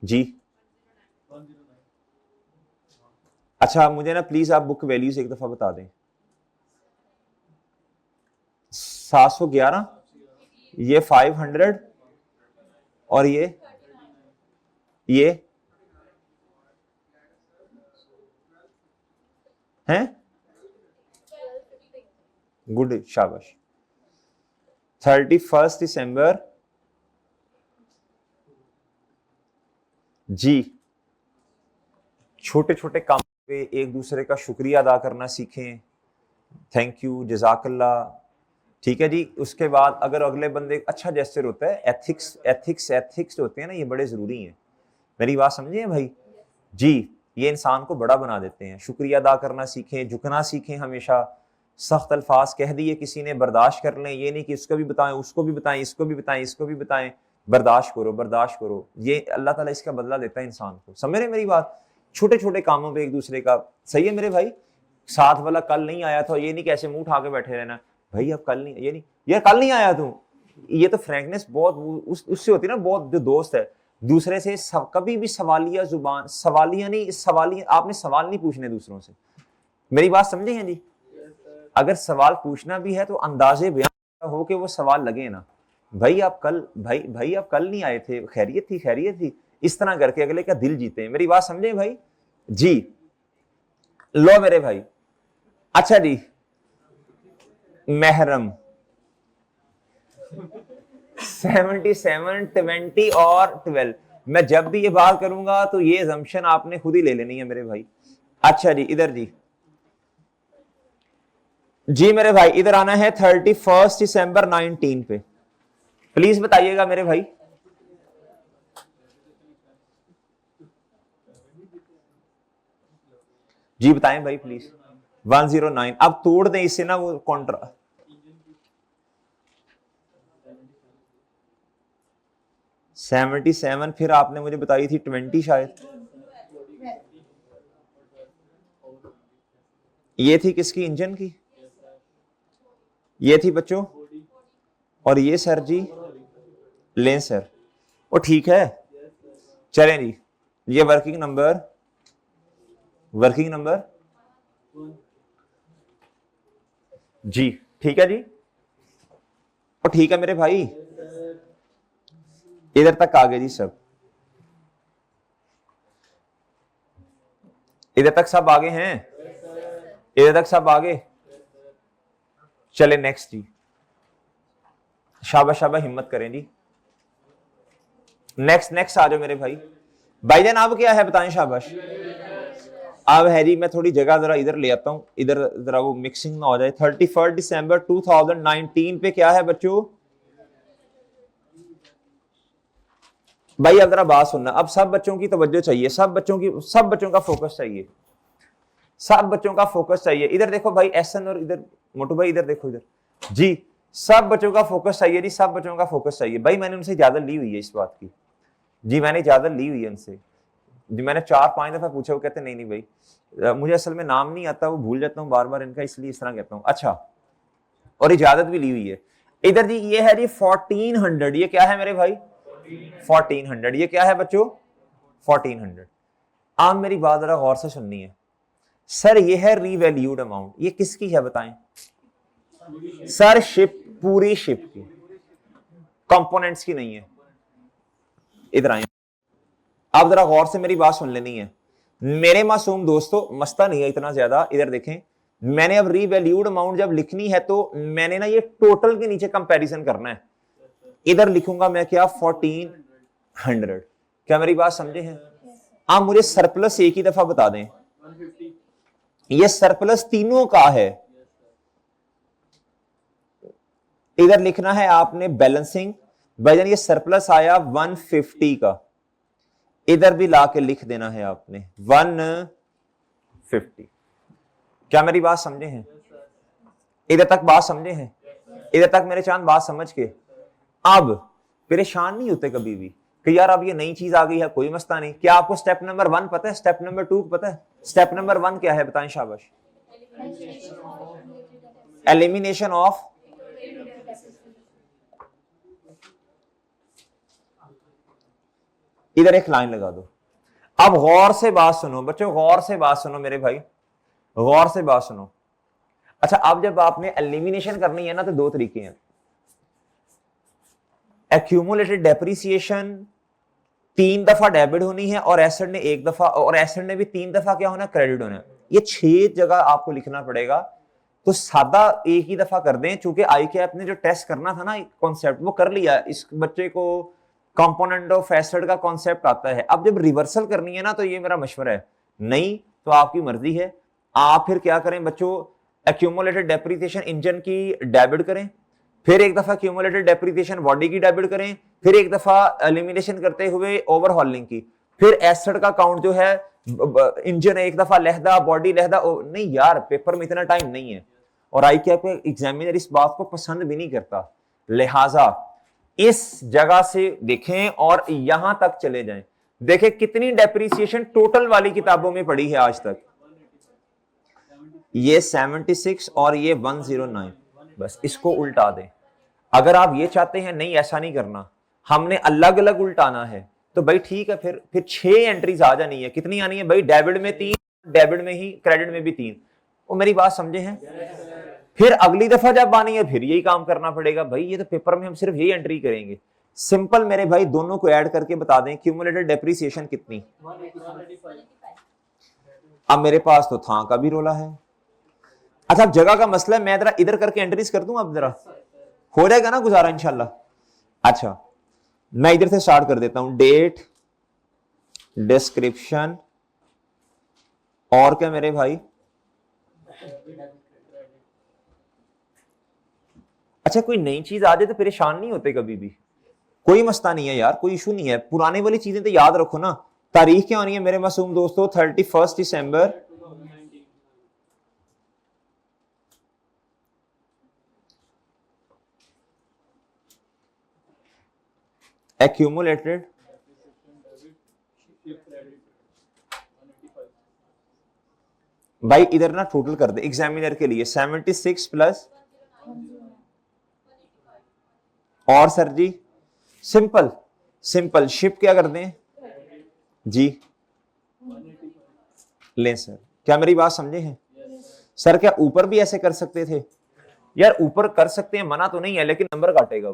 जी अच्छा मुझे ना प्लीज आप बुक वैल्यूज एक दफा बता दें। 711, ये 500 और ये हैं गुड, शाबाश। 31 दिसंबर जी। छोटे छोटे काम पे एक दूसरे का शुक्रिया अदा करना सीखें, थैंक यू, जजाकल्ला, ठीक है जी। उसके बाद अगर अगले बंदे अच्छा जेस्चर होता है, एथिक्स एथिक्स एथिक्स होते हैं ना, ये बड़े जरूरी हैं। मेरी बात समझिए भाई जी, ये इंसान को बड़ा बना देते हैं। शुक्रिया अदा करना सीखें, झुकना सीखें हमेशा। सख्त अल्फाज कह दिए किसी ने, बर्दाश्त कर लें, ये नहीं कि उसको भी बताएं, उसको भी बताएं, इसको भी बताएं, इसको भी बताएं। बर्दाश्त करो, बर्दाश्त करो, ये अल्लाह ताला इसका बदला देता है इंसान को। समझ रहे मेरी बात? छोटे छोटे कामों पे एक दूसरे का, सही है मेरे भाई। साथ वाला कल नहीं आया था, ये नहीं कैसे मुंह उठा के बैठे रहना, भाई अब कल नहीं, ये नहीं यार कल नहीं आया तू, ये तो फ्रैंकनेस बहुत उससे होती है ना, बहुत जो दोस्त है दूसरे से कभी भी सवालिया जुबान, सवालिया नहीं, सवालिया आपने सवाल नहीं पूछने दूसरों से। मेरी बात समझे हैं जी? अगर सवाल पूछना भी है तो अंदाजे बयान हो कि वो सवाल लगे ना। भाई आप कल, भाई आप कल नहीं आए थे, खैरियत थी, खैरियत थी, इस तरह करके अगले का दिल जीते हैं। मेरी बात समझे भाई जी? लो मेरे भाई, अच्छा जी, महरम 77, 20 और 12। मैं जब भी ये बात करूंगा तो ये assumption आपने खुद ही ले लेनी है मेरे भाई। अच्छा जी इधर जी, जी मेरे भाई इधर आना है 31 दिसंबर 19 पे। प्लीज बताइएगा मेरे भाई। जी बताएं भाई प्लीज। 109, अब तोड़ दें इससे ना वो कॉन्ट्रा 77, फिर आपने मुझे बताई थी 20 शायद। ये थी किसकी, इंजन की, ये थी बच्चों, और ये सर जी लें सर, वो ठीक है। चलें जी, ये वर्किंग नंबर जी, ठीक है जी, और ठीक है मेरे भाई, इधर तक आ गए जी सब, इधर तक सब आगे हैं, इधर तक सब आगे। चले नेक्स्ट जी, शाबाश शाबाश, हिम्मत करें जी, नेक्स्ट नेक्स्ट आ जाओ मेरे भाई। भाईजान अब क्या है बताएं, शाबाश। अब है जी, मैं थोड़ी जगह जरा इधर ले आता हूं, इधर जरा वो मिक्सिंग ना हो जाए। 31 दिसंबर 2019 पे क्या है बच्चों, भाई अब जरा बात सुनना, अब सब बच्चों की तवज्जो चाहिए, सब बच्चों का फोकस चाहिए, सब बच्चों का फोकस चाहिए। इधर देखो भाई एहसन, और इधर मोटू भाई, इधर देखो इधर जी, सब बच्चों का फोकस चाहिए जी, सब बच्चों का फोकस चाहिए। भाई मैंने उनसे इजाजत ली हुई है इस बात की जी, मैंने इजाजत ली हुई है उनसे जी, मैंने 4-5 दफा पूछा, वो कहते नहीं नहीं भाई मुझे असल में नाम नहीं आता, वो भूल जाता हूँ बार बार इनका, इसलिए इस तरह कहता हूँ। अच्छा, और इजाजत भी ली हुई है। इधर जी ये है जी 1400, ये क्या है मेरे भाई, 1400, ये क्या है बच्चों, 1400। आप मेरी बात जरा गौर से सुननी है। सर ये है रीवैल्यूड अमाउंट, ये किसकी है बताएं सर, शिप, पूरी शिप की, कंपोनेंट्स की नहीं है। इधर आए, आप जरा गौर से मेरी बात सुन लेनी है मेरे मासूम दोस्तों, मस्ता नहीं है इतना ज्यादा। इधर देखें, मैंने अब रीवैल्यूड अमाउंट जब लिखनी है तो मैंने ना ये टोटल के नीचे कंपैरिजन करना है। इधर लिखूंगा मैं क्या, 1400। क्या मेरी बात समझे हैं आप? मुझे सरप्लस एक ही दफा बता दें, ये सरप्लस तीनों का है। इधर लिखना है आपने बैलेंसिंग, भाईजान ये सरप्लस आया 150 का, इधर भी लाके लिख देना है आपने 150। क्या मेरी बात समझे हैं? इधर तक बात समझे हैं? इधर तक मेरे चांद बात समझ के अब परेशान नहीं होते कभी भी कि यार अब ये नई चीज आ गई है, कोई मसला नहीं। क्या आपको स्टेप नंबर 1 पता है, स्टेप नंबर 2 पता है? स्टेप नंबर 1 क्या है बताएं, शाबाश। एलिमिनेशन ऑफ, इधर एक लाइन लगा दो। अब गौर से बात सुनो बच्चों, गौर से बात सुनो मेरे भाई, गौर से बात सुनो। अच्छा, अब जब आपने एलिमिनेशन करनी है ना तो दो तरीके हैं, एक्यूमुलेटेड डेप्रिसिएशन 3 दफा डेबिट होनी है, और एसेट ने 1 दफा, और एसेट ने भी 3 दफा क्या होना, क्रेडिट होना है। ये 6 जगह आपको लिखना पड़ेगा, तो सादा एक ही दफा कर दें, चूंकि आई कैप ने जो टेस्ट करना था ना कॉन्सेप्ट वो कर लिया, इस बच्चे को कंपोनेंट ऑफ एसेट का कॉन्सेप्ट आता है। अब जब रिवर्सल करनी है ना तो ये मेरा मशवरा है, नहीं तो आपकी मर्जी है। आप फिर क्या करें बच्चों, एक्यूमुलेटेड डेप्रिसिएशन इंजन की डेबिट करें, फिर एक दफा क्यूमुलेटेड डेप्रिसिएशन बॉडी की डेबिट करें, फिर एक दफा एलिमिनेशन करते हुए ओवरहॉलिंग की, फिर एसेट का काउंट जो है इंजन एक दफा लहदा, बॉडी लहदा। नहीं यार, पेपर में इतना टाइम नहीं है, और आई कैप एग्जामिनर इस बात को पसंद भी नहीं करता, लिहाजा इस जगह से देखें और यहां तक चले जाएं। देखें कितनी डेप्रिसिएशन टोटल वाली किताबों में पड़ी है आज तक, ये 76 और ये 109। बस इसको उल्टा दें। अगर आप ये चाहते हैं नहीं ऐसा नहीं करना, हमने अलग अलग उल्टाना है, तो भाई ठीक है, फिर 6 एंट्रीज आ जानी है। कितनी आनी है भाई, डेबिट में 3, डेबिट में ही, क्रेडिट में भी 3। वो मेरी बात समझे हैं? फिर अगली दफा जब आनी है फिर यही काम करना पड़ेगा। भाई ये तो पेपर में हम सिर्फ यही एंट्री करेंगे। सिंपल मेरे भाई, दोनों को ऐड करके बता दें क्यूमुलेटेड डेप्रिसिएशन कितनी। अब मेरे पास तो था का भी रोला है। अच्छा, जगह का मसला है, मैं जरा इधर करके एंट्रीज कर दूं, अब जरा हो जाएगा ना गुजारा इंशाल्लाह। अच्छा, मैं इधर से स्टार्ट कर देता हूं, डेट, डिस्क्रिप्शन, और क्या मेरे भाई, अच्छा कोई नई चीज आ जाए तो परेशान नहीं होते कभी भी, कोई मसला नहीं है यार, कोई इशू नहीं है। पुराने वाली चीजें तो याद रखो ना। तारीख क्या होनी है मेरे मासूम दोस्तों, 31 दिसंबर 2019। एक्यूमुलेटेड भाई इधर ना टोटल कर दे एग्जामिनर के लिए 76 प्लस और सर जी सिंपल सिंपल शिप क्या कर दें जी ले सर। क्या मेरी बात समझे हैं सर? क्या ऊपर भी ऐसे कर सकते थे यार? ऊपर कर सकते हैं, मना तो नहीं है, लेकिन नंबर काटेगा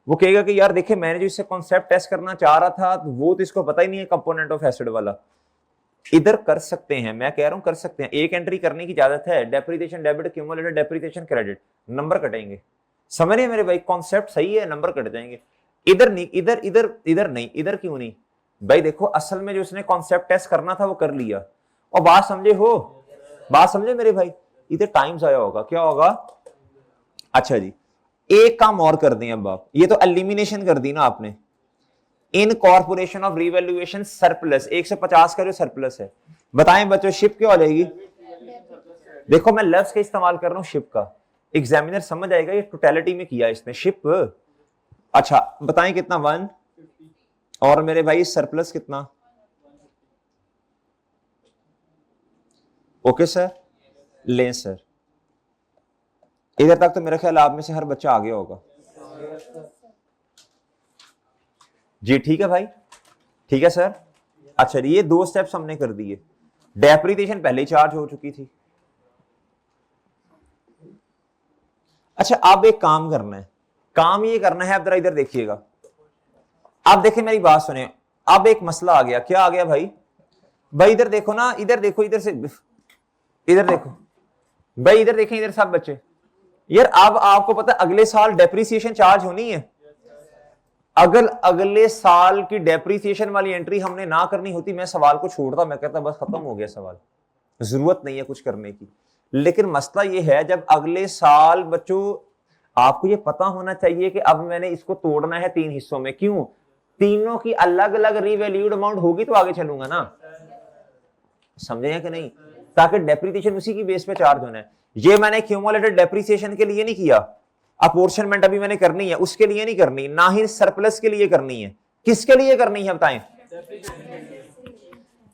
वो कहेगा कि यार देखिए मैंने जो इससे कॉन्सेप्ट टेस्ट करना चाह रहा था वो तो इसको पता ही नहीं है कंपोनेंट ऑफ एसिड वाला। इधर कर सकते हैं, मैं कह रहा हूं कर सकते हैं। एक एंट्री करने की इजाजत है, depreciation debit, cumulated depreciation credit, number कटेंगे। समझ रहे मेरे भाई? कॉन्सेप्ट सही है, नंबर कट जाएंगे। इधर नहीं, इधर इधर इधर नहीं, इधर क्यों नहीं भाई? देखो असल में जो उसने कॉन्सेप्ट टेस्ट करना था वो कर लिया। और बात समझे हो? बात समझे मेरे भाई? इधर टाइम आया होगा, क्या होगा? अच्छा जी एक काम और कर दें अब आप, ये तो एलिमिनेशन कर दी ना आपने। इनकॉर्पोरेशन ऑफ रिवैल्यूएशन सरप्लस 150 का जो सरप्लस है, बताएं बच्चों शिप क्या हो जाएगी? देखो मैं लफ्ज का इस्तेमाल कर रहा हूं शिप का, एग्जामिनर समझ आएगा ये टोटलिटी में किया इसने शिप। अच्छा बताएं कितना? 1 और मेरे भाई सरप्लस कितना? ओके सर लें सर। इधर तक तो मेरा ख्याल आप में से हर बच्चा आ गया होगा जी। ठीक है भाई, ठीक है सर। अच्छा ये 2 स्टेप्स हमने कर दिए। डेप्रिसिएशन पहले ही चार्ज हो चुकी थी। अच्छा अब एक काम करना है, काम ये करना है, अब जरा इधर देखिएगा। आप देखिए मेरी बात सुने, अब एक मसला आ गया। क्या आ गया भाई? भाई इधर देखो ना, इधर देखो, इधर से इधर देखो भाई, इधर देखें, इधर सब बच्चे। यार अब आपको पता है अगले साल डेप्रिसिएशन चार्ज होनी है। अगर अगले साल की डेप्रिसिएशन वाली एंट्री हमने ना करनी होती, मैं सवाल को छोड़ता, मैं कहता बस खत्म हो गया सवाल, जरूरत नहीं है कुछ करने की। लेकिन मसला ये है जब अगले साल बच्चों आपको ये पता होना चाहिए कि अब मैंने इसको तोड़ना है 3 हिस्सों में। क्यों? तीनों की अलग अलग रिवैल्यूड अमाउंट होगी तो आगे चलूंगा ना। समझे हैं कि नहीं? ताकि डेप्रिसिएशन उसी की बेस पे चार्ज होना है। ये मैंने क्यूमुलेटेड डेप्रिसिएशन के लिए नहीं किया, अपॉर्शनमेंट अभी मैंने करनी है उसके लिए नहीं करनी, ना ही सरप्लस के लिए करनी है। किसके लिए करनी है बताएं?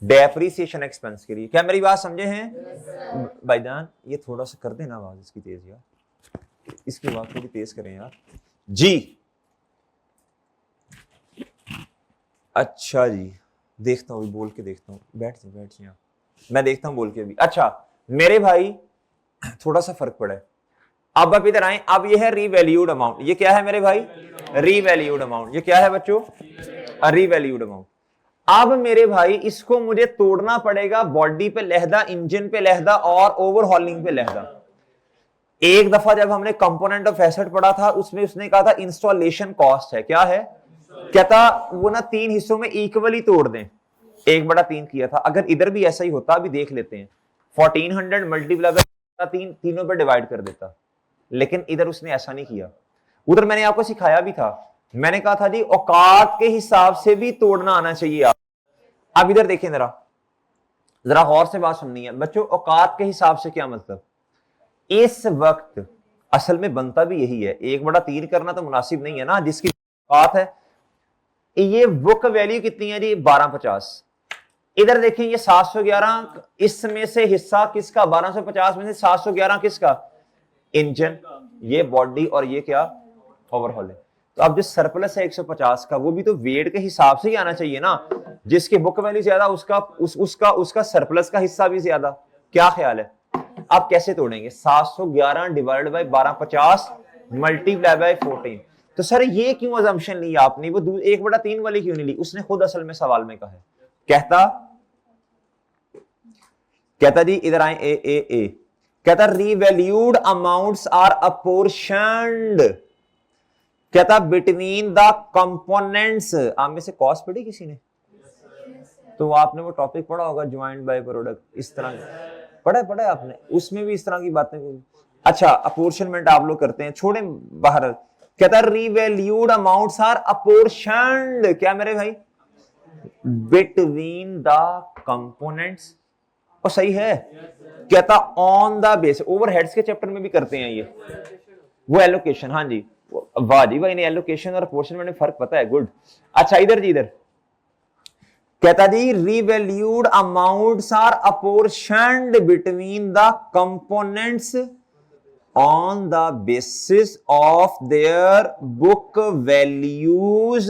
डेप्रिसिएशन एक्सपेंस के लिए। क्या मेरी बात समझे हैं भाईजान? ये थोड़ा सा कर देना आवाज इसकी तेज यार, इसकी आवाज थोड़ी तेज करें यार जी। अच्छा जी देखता हूँ, बोल के देखता हूँ, बैठ जाए मैं देखता हूँ बोल के भी। अच्छा मेरे भाई थोड़ा सा फर्क पड़ा है। अब आप इधर आए, अब ये है रीवैल्यूड अमाउंट। ये क्या है मेरे भाई? Revalued amount. ये क्या है बच्चों? Revalued amount. अब मेरे भाई इसको मुझे तोड़ना पड़ेगा बॉडी पे लहदा, इंजन पे लहदा और ओवरहॉलिंग पे लहदा। एक दफा जब हमने कंपोनेंट ऑफ एसेट पढ़ा था उसमें उसने कहा था इंस्टॉलेशन कॉस्ट है। क्या है? कहता वो ना 3 हिस्सों में इक्वली तोड़ दें, 1/3 किया था। अगर इधर भी ऐसा ही होता, अभी देख लेते हैं, 1400 मल्टीप्लाई बाय 3 तीनों पे डिवाइड कर देता। लेकिन इधर उसने ऐसा नहीं किया। उधर मैंने आपको सिखाया भी था, मैंने कहा था जी औकात के हिसाब से भी तोड़ना आना चाहिए आप। अब इधर देखें जरा गौर से बात सुननी है बच्चों। औकात के हिसाब से क्या मतलब? इस वक्त असल में बनता भी यही है, 1/3 करना तो मुनासिब नहीं है ना, जिसकी औकात है। ये बुक वैल्यू कितनी है जी? 1250। इधर देखें ये 711, इसमें से हिस्सा किसका? 1250 में से 711 किसका? इंजन, ये बॉडी और ये क्या? ओवरहॉल है। तो अब जो सरप्लस है 150 का, वो भी तो वेट के हिसाब से ही आना चाहिए ना। जिसकी बुक वैल्यू ज्यादा उसका सरप्लस का हिस्सा भी ज्यादा। क्या ख्याल है? आप कैसे तोड़ेंगे? 711 डिवाइड बाय 1250 मल्टीप्लाई बाय 14। तो सर ये क्यों अजम्पशन ली आपने? वो 1/3 वाली क्यों नहीं ली? उसने खुद असल में सवाल में कहा है। कहता जी इधर आए, ए कहता रिवैल्यूड अमाउंट्स आर अपोर्शनड, कहता बिटवीन द कंपोनेंट्स। आप में से कॉस्ट पढ़ी किसी ने? तो आपने वो टॉपिक पढ़ा होगा ज्वाइंट बाय प्रोडक्ट, इस तरह पढ़ा है आपने, उसमें भी इस तरह की बातें। अच्छा अपोर्शनमेंट आप लोग करते हैं, छोड़े बाहर। कहता रिवैल्यूड अमाउंट्स आर अपोर्शनड, क्या मेरे भाई? Between the components. और सही है। कहता ऑन द बेस, ओवरहेड्स के चैप्टर में भी करते हैं ये, वो एलोकेशन। हाँ जी वाह जी वाह, इन्हें एलोकेशन और अपोर्शनमेंट में फर्क पता है, गुड। अच्छा इधर जी, इधर कहता जी revalued amounts are apportioned between the components on the basis of their book values.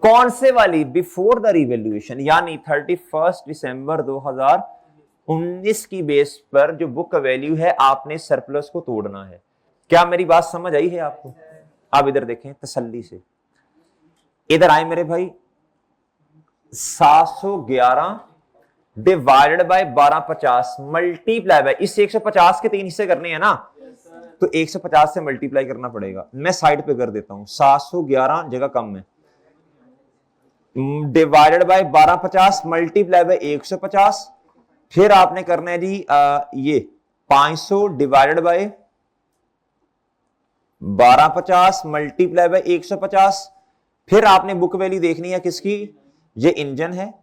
कौन से वाली? बिफोर द रिवैल्यूएशन, यानी 31 दिसंबर 2019 की बेस पर जो बुक वैल्यू है आपने सरप्लस को तोड़ना है। क्या मेरी बात समझ आई है आपको? आप इधर देखें तसल्ली से, इधर आए मेरे भाई। 711 डिवाइडेड बाय 1250 मल्टीप्लाई बाय, इस 150 के 3 हिस्से करने हैं ना, तो 150 से मल्टीप्लाई करना पड़ेगा। मैं साइड पे कर देता हूं, 711 जगह कम है, डिवाइडेड बाय 1250 मल्टीप्लाई बाय 150, फिर आपने करना है जी ये 500 डिवाइडेड बाय 1250 मल्टीप्लाई बाय 150, फिर आपने बुक वैल्यू देखनी है किसकी? ये इंजन है,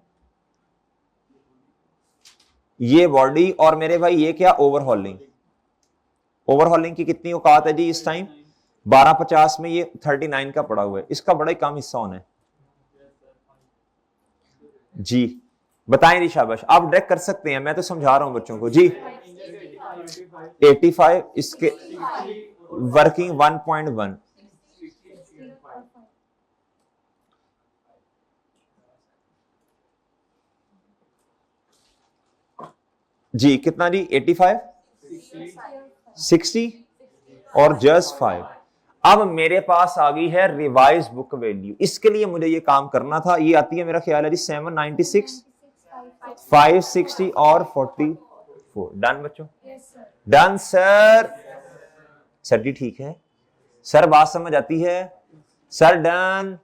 ये बॉडी, और मेरे भाई ये क्या? ओवरहॉलिंग। ओवरहॉलिंग की कितनी औकात है जी इस टाइम? 1250 में ये 39 का पड़ा हुआ है, इसका बड़ा ही कम हिस्सा होना है जी। बताएं जी, शाबाश, आप डायरेक्ट कर सकते हैं, मैं तो समझा रहा हूं बच्चों को जी। 85 इसके वर्किंग 1.1 जी। कितना जी? 85 60 और जस्ट 5। अब मेरे पास आ गई है रिवाइज बुक वैल्यू। इसके लिए मुझे ये काम करना था। ये आती है मेरा ख्याल है जी 796 560 और 44। डन बच्चों? Done sir? सर जी ठीक है सर, बात समझ आती है सर? डन।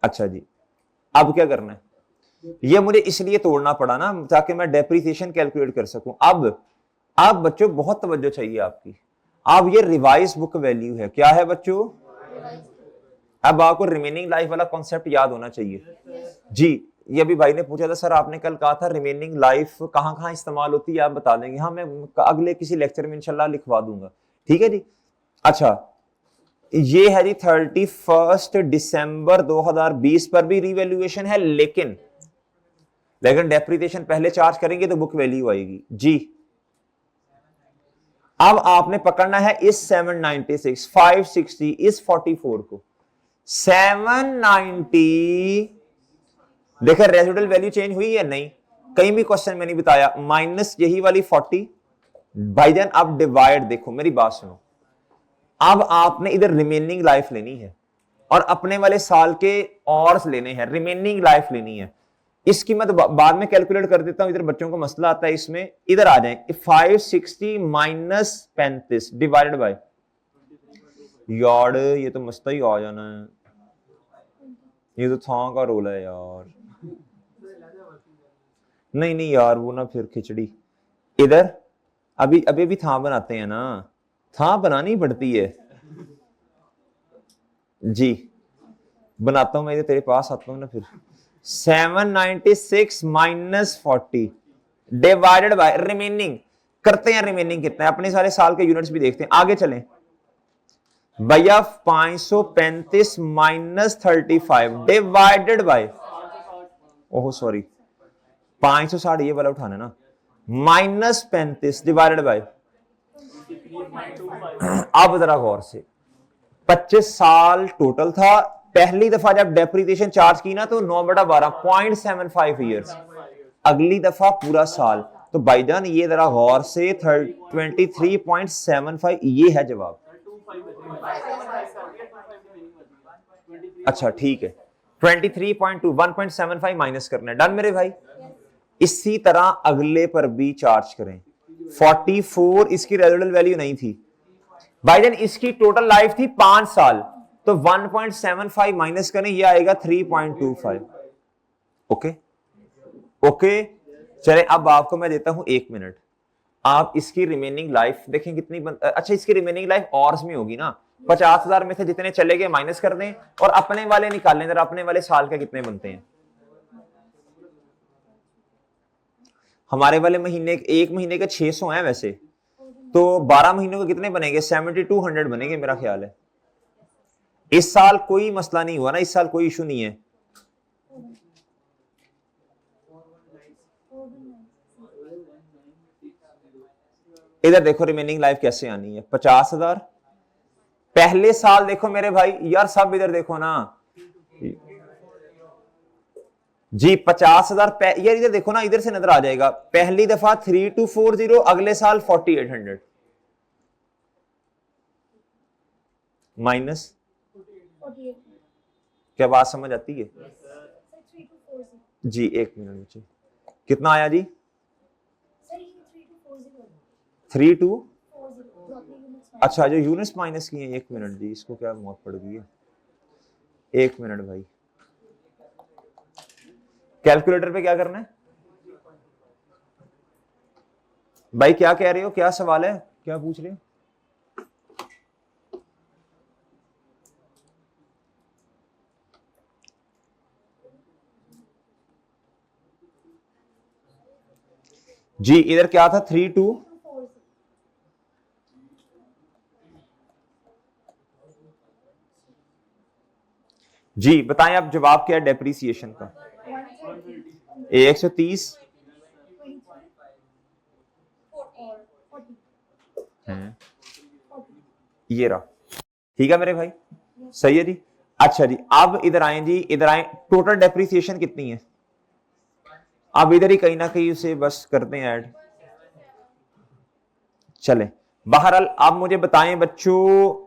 अच्छा जी, अब क्या करना है? ये मुझे इसलिए तोड़ना पड़ा ना ताकि मैं डेप्रिसिएशन कैलकुलेट कर सकूं। अब बच्चों बहुत तवज्जो चाहिए आपकी। अब ये रिवाइज बुक वैल्यू है, क्या है बच्चों? अब आपको रिमेनिंग लाइफ वाला कॉन्सेप्ट याद होना चाहिए जी। ये अभी भाई ने पूछा था सर आपने कल कहा था रिमेनिंग लाइफ कहां कहां इस्तेमाल होती है, आप बता देंगे? हाँ, मैं अगले किसी लेक्चर में इंशाल्लाह लिखवा दूंगा, ठीक है जी। अच्छा, ये है जी 31 दिसंबर 2020 पर भी रिवैल्यूएशन है, लेकिन डेप्रिसिएशन पहले चार्ज करेंगे तो बुक वैल्यू आएगी जी। अब आपने पकड़ना है इस 796 560 इस 44 को। 790 देखिए रेसिडुअल वैल्यू चेंज हुई है नहीं? कहीं भी क्वेश्चन में नहीं बताया। माइनस यही वाली 40 भाईजान। अब डिवाइड, देखो मेरी बात सुनो, अब आपने इधर रिमेनिंग लाइफ लेनी है और अपने वाले साल के और लेने हैं, रिमेनिंग लाइफ लेनी है। इसकी मैं तो बाद में कैलकुलेट कर देता हूं, इधर बच्चों को मसला आता है इसमें। इधर आ जाए 560 माइनस 35 डिवाइडेड बाय, यार ये तो मसला ही आ जाना है, ये तो था का रोल है यार। नहीं नहीं यार, वो ना फिर खिचड़ी। इधर अभी अभी भी था बनाते हैं ना, था बनानी पड़ती है जी। बनाता हूं मैं, इधर तेरे पास आता हूं ना फिर। 796 माइनस 40 डिवाइडेड बाय रिमेनिंग। करते हैं रिमेनिंग कितना है, अपने सारे साल के यूनिट्स भी देखते हैं। आगे चलें भैया, 535 minus 35 divided by, oh sorry 560 ये वाला उठाना ना, माइनस 35 डिवाइडेड बाय। अब जरा गौर से, 25 साल टोटल था। पहली दफा जब डेप्रिसिएशन चार्ज की ना तो 9/12 0.75 ईयर्स, अगली दफा पूरा साल। तो भाईजान ये जरा गौर से 23.75 ये है जवाब। अच्छा ठीक है, 23.2 1.75 माइनस करना है। डन मेरे भाई? इसी तरह अगले पर भी चार्ज करें। 44 इसकी रेजिडुअल वैल्यू नहीं थी भाईजान, इसकी टोटल लाइफ थी 5 साल, तो 1.75 माइनस करें, ये आएगा 3.25। ओके ओके, चले अब आपको मैं देता हूं 1 मिनट। आप इसकी रिमेनिंग लाइफ देखें कितनी अच्छा इसकी रिमेनिंग लाइफ ऑर्स में होगी ना। 50,000 में से जितने चले गए माइनस कर दें और अपने वाले निकालें, जरा अपने वाले साल के कितने बनते हैं। हमारे वाले महीने, एक महीने के 600 हैं वैसे, तो 12 महीनों के कितने बनेंगे? 7200 बनेंगे मेरा ख्याल है। इस साल कोई मसला नहीं हुआ ना, इस साल कोई इशू नहीं है। इधर देखो रिमेनिंग लाइफ कैसे आनी है, 50,000 पहले साल। देखो मेरे भाई यार सब इधर देखो ना जी, 50,000 यार इधर देखो ना, इधर से नजर आ जाएगा। पहली दफा 3240, अगले साल 4800 माइनस। क्या बात समझ आती है जी? एक मिनट बच्चे, कितना आया जी? 32। अच्छा जो यूनिट्स माइनस किए हैं, एक मिनट जी, इसको क्या मौत पड़ गई है, एक मिनट भाई। कैलकुलेटर पे क्या करना है भाई? क्या कह रहे हो, क्या सवाल है, क्या पूछ रहे हो? जी इधर क्या था? 32 जी, बताएं आप जवाब क्या है डेप्रीसिएशन का? 130 है, ये रहा। ठीक है मेरे भाई, सही है जी। अच्छा जी, अब इधर आए जी, इधर आए। टोटल डेप्रीसिएशन कितनी है? अब इधर ही कहीं ना कहीं उसे बस करते हैं ऐड। चले बहरहाल, आप मुझे बताएं बच्चों,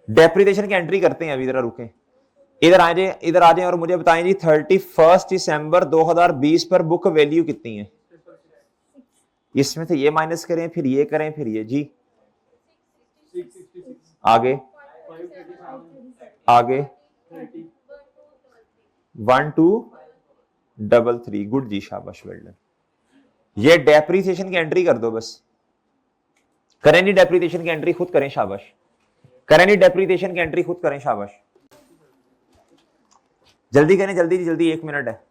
डेप्रीसिएशन की एंट्री करते हैं। अभी इधर रुके, इधर आ जाए, इधर आ जाए और मुझे बताएं जी 31 दिसंबर 2020 पर बुक वैल्यू कितनी है? इसमें से ये माइनस करें, फिर ये करें, फिर ये जी, आगे आगे 1233। गुड जी, शाबाश, वेल डन। ये डेप्रीसिएशन की एंट्री कर दो बस। करें नहीं डेप्रीसिएशन की एंट्री, खुद करें, शाबाश। करें नहीं डेप्रीसिएशन की एंट्री, खुद करें, शाबाश। जल्दी करें, जल्दी जल्दी, 1 मिनट है।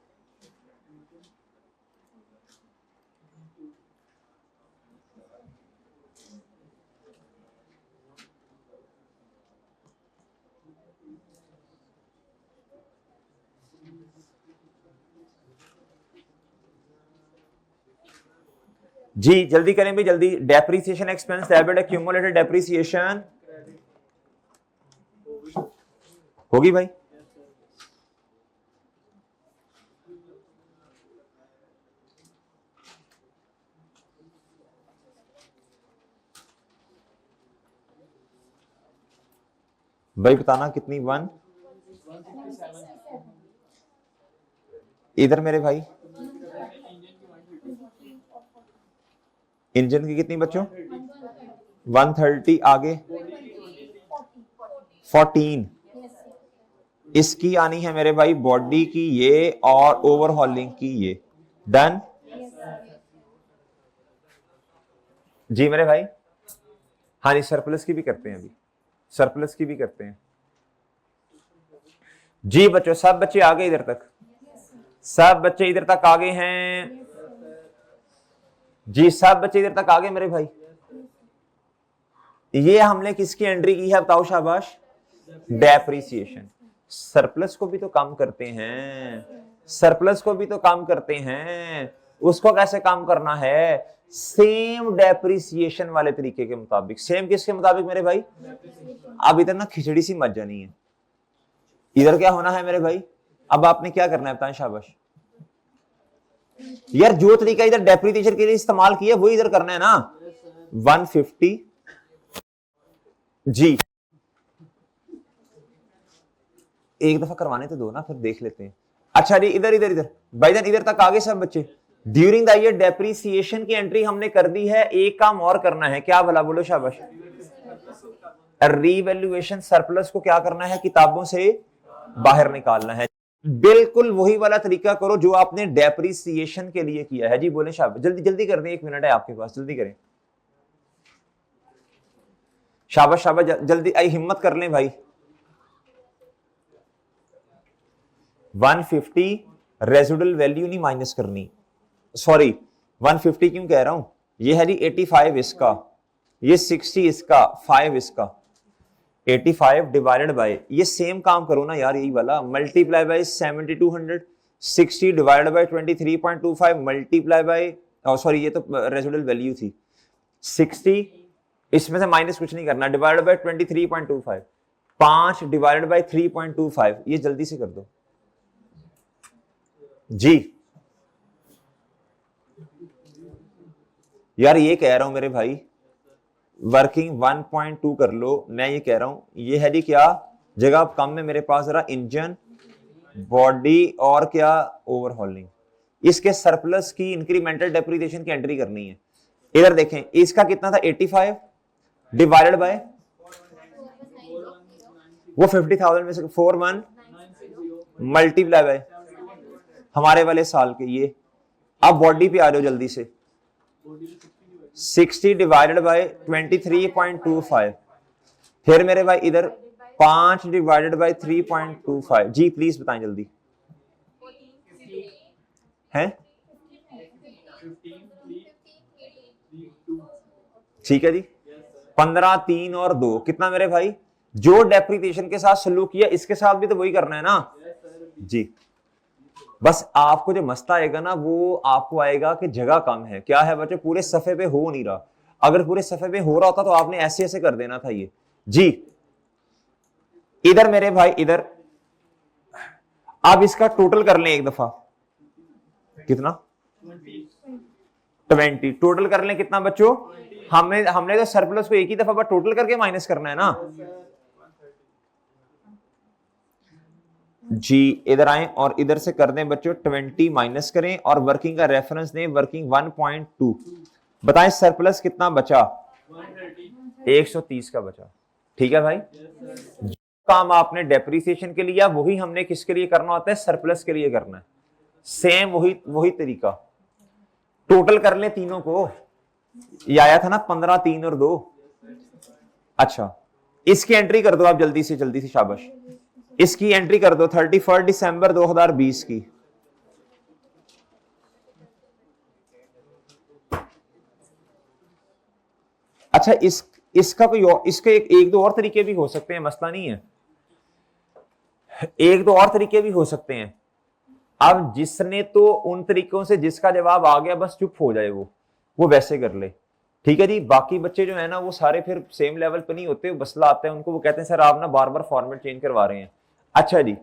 जी जल्दी करें भी जल्दी। Depreciation expense debit accumulated depreciation होगी भाई। भाई बताना कितनी? 1 इधर मेरे भाई इंजन की कितनी बच्चों? 130। आगे 14। इसकी आनी है मेरे भाई बॉडी की ये, और ओवरहॉलिंग की ये। डन जी मेरे भाई। हाँ जी, सरप्लस की भी करते हैं, अभी सरप्लस की भी करते हैं जी। बच्चों सब बच्चे आ गए इधर तक? सब बच्चे इधर तक आ गए हैं जी? सब बच्चे इधर तक आ गए मेरे भाई? ये हमने किसकी एंट्री की है बताओ, शाबाश। डेप्रीसिएशन। सरप्लस को भी तो काम करते हैं, सरप्लस को भी तो काम करते हैं। उसको कैसे काम करना है? सेम डेप्रीसिएशन वाले तरीके के मुताबिक। सेम किसके मुताबिक मेरे भाई? अब इधर ना खिचड़ी सी मत जानी है। इधर क्या होना है मेरे भाई? अब आपने क्या करना है बताएं, शाबाश। यार जो तरीका इधर डेप्रीसिएशन के लिए इस्तेमाल किया वही इधर करना है ना। 150 जी, एक दफा करवाने तो दो ना, फिर देख लेते हैं। अच्छा जी, इधर इधर इधर भाईजान, इधर तक आगे सब बच्चे। ड्यूरिंग द ईयर डेप्रीसिएशन की एंट्री हमने कर दी है, एक काम और करना है। क्या भला? बोलो शाबाश। रीवैल्यूएशन सरप्लस को क्या करना है? किताबों से बाहर निकालना है। बिल्कुल वही वाला तरीका करो जो आपने डेप्रीसिएशन के लिए किया है जी। बोले शाबाश, जल्दी जल्दी कर दें, 1 मिनट है आपके पास, जल्दी करें। शाबाश शाबाश, जल्दी आई, हिम्मत कर लें भाई। 150 रेजिडुअल वैल्यू नहीं माइनस करनी, सॉरी 150 क्यों कह रहा हूं, ये है जी 85 इसका, ये 60 इसका, 5 इसका। 85 डिवाइडेड बाय, ये सेम काम करो ना यार, यही वाला, multiply by 7200। 60 divided by 23.25 multiply by, sorry ये तो रेजिडुअल वैल्यू थी, 60, इसमें से माइनस कुछ नहीं करना, डिवाइडेड बाय 23.25, 5 डिवाइडेड बाय 3.25, ये जल्दी से कर दो जी। यार ये कह रहा हूं मेरे भाई, वर्किंग 1.2 कर लो, मैं ये कह रहा हूं ये है जी क्या जगह कम में मेरे पास जरा इंजन, बॉडी और क्या ओवरहॉलिंग, इसके सरप्लस की इंक्रीमेंटल डेप्रिसिएशन की एंट्री करनी है। इधर देखें इसका कितना था 85 डिवाइडेड बाय वो 50,000 में से 41 मल्टीप्लाई बाय हमारे वाले साल के ये। अब बॉडी पे आ जाओ जल्दी से, 60 डिवाइडेड बाय 23.25, फिर मेरे भाई इधर 5 डिवाइडेड बाय 3.25, जी प्लीज बताएं जल्दी हैं। ठीक है जी, 15, 3 और 2 कितना मेरे भाई, जो डेप्रिसिएशन के साथ सलूक किया इसके साथ भी तो वही करना है ना जी। बस आपको जो मसला आएगा ना वो आपको आएगा कि जगह कम है, क्या है बच्चे पूरे सफे पे हो नहीं रहा, अगर पूरे सफे पे हो रहा होता तो आपने ऐसे ऐसे कर देना था ये जी। इधर मेरे भाई इधर अब इसका टोटल कर लें एक दफा, कितना 20 टोटल कर लें कितना बच्चों, हमने तो सरप्लस को एक ही दफा टोटल करके माइनस करना है ना जी। इधर आए और इधर से कर दें बच्चों 20 माइनस करें और वर्किंग का रेफरेंस दें वर्किंग 1.2, बताएं सरप्लस कितना बचा 130 का बचा। ठीक है भाई, जो काम आपने डेप्रिसिएशन के लिए वही हमने किसके लिए करना होता है, सरप्लस के लिए करना है, सेम वही तरीका। टोटल कर ले तीनों को, ये आया था ना 15, 3 और 2। अच्छा इसकी एंट्री कर दो आप जल्दी से शाबाश, इसकी एंट्री कर दो 31 दिसंबर 2020 की। अच्छा इसका कोई और, इसके एक दो और तरीके भी हो सकते हैं, मसला नहीं है, एक दो और तरीके भी हो सकते हैं। अब जिसने तो उन तरीकों से जिसका जवाब आ गया बस चुप हो जाए, वो वैसे कर ले। ठीक है जी, बाकी बच्चे जो है ना वो सारे फिर सेम लेवल पे नहीं होते, मसला आता है उनको, वो कहते हैं सर आप ना बार बार फॉर्मेट चेंज करवा रहे हैं। अच्छा जी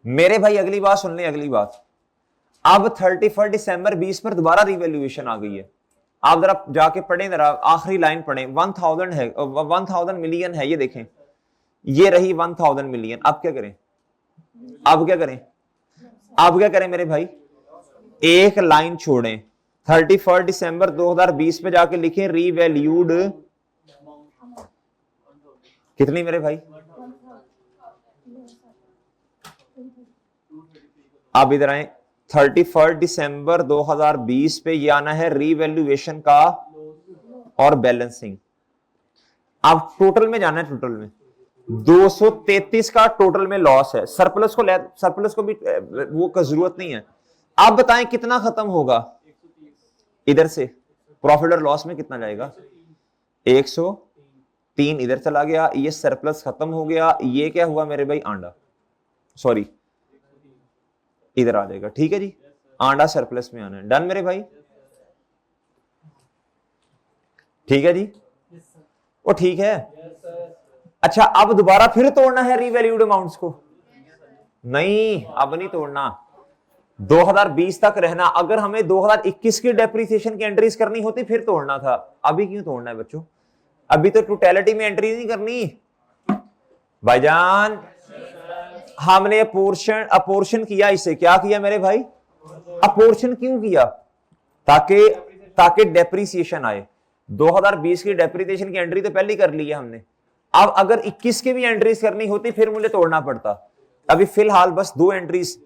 मेरे भाई अगली बात सुन लें, अगली बात, अब 31 दिसंबर 20 पर दोबारा रिवैल्यूएशन आ गई है। आप जरा जाके पढ़ें, जरा आखिरी लाइन पढ़ें, 1000 है, 1000 मिलियन है, ये देखें ये रही 1000 मिलियन। अब क्या करें, अब क्या करें मेरे भाई, एक लाइन छोड़ें, 31 दिसंबर 2020 पे जाके लिखें रीवैल्यूड कितनी मेरे भाई, अब इधर आए 31 दिसंबर 2020 पे ये आना है रीवैल्यूएशन का और बैलेंसिंग। अब टोटल में जाना है, टोटल में 233 का टोटल में लॉस है, सरप्लस को भी वो का जरूरत नहीं है। आप बताएं कितना खत्म होगा, इधर से प्रॉफिट और लॉस में कितना जाएगा, 103 इधर चला गया, ये सरप्लस खत्म हो गया, ये क्या हुआ मेरे भाई आंडा, सॉरी इधर आ जाएगा। ठीक है जी, आंडा सरप्लस में आना है, डन मेरे भाई। ठीक है जी, वो ठीक है। अच्छा अब दोबारा फिर तोड़ना है रीवैल्यूड अमाउंट्स को, नहीं अब नहीं तोड़ना, 2020 तक रहना। अगर हमें 2021 की डेप्रिसिएशन की एंट्रीज करनी होती फिर तोड़ना था, अभी क्यों तोड़ना है बच्चों, अभी तो टोटलिटी में एंट्री नहीं करनी भाईजान। हमने अपोर्शन किया, इसे क्या किया मेरे भाई, अपोर्शन क्यों किया, ताकि डेप्रिसिएशन आए। 2020 की डेप्रिसिएशन की एंट्री तो पहले कर ली है हमने, अब अगर 21 की भी एंट्रीज करनी होती फिर मुझे तोड़ना पड़ता। अभी फिलहाल बस 2 एंट्रीज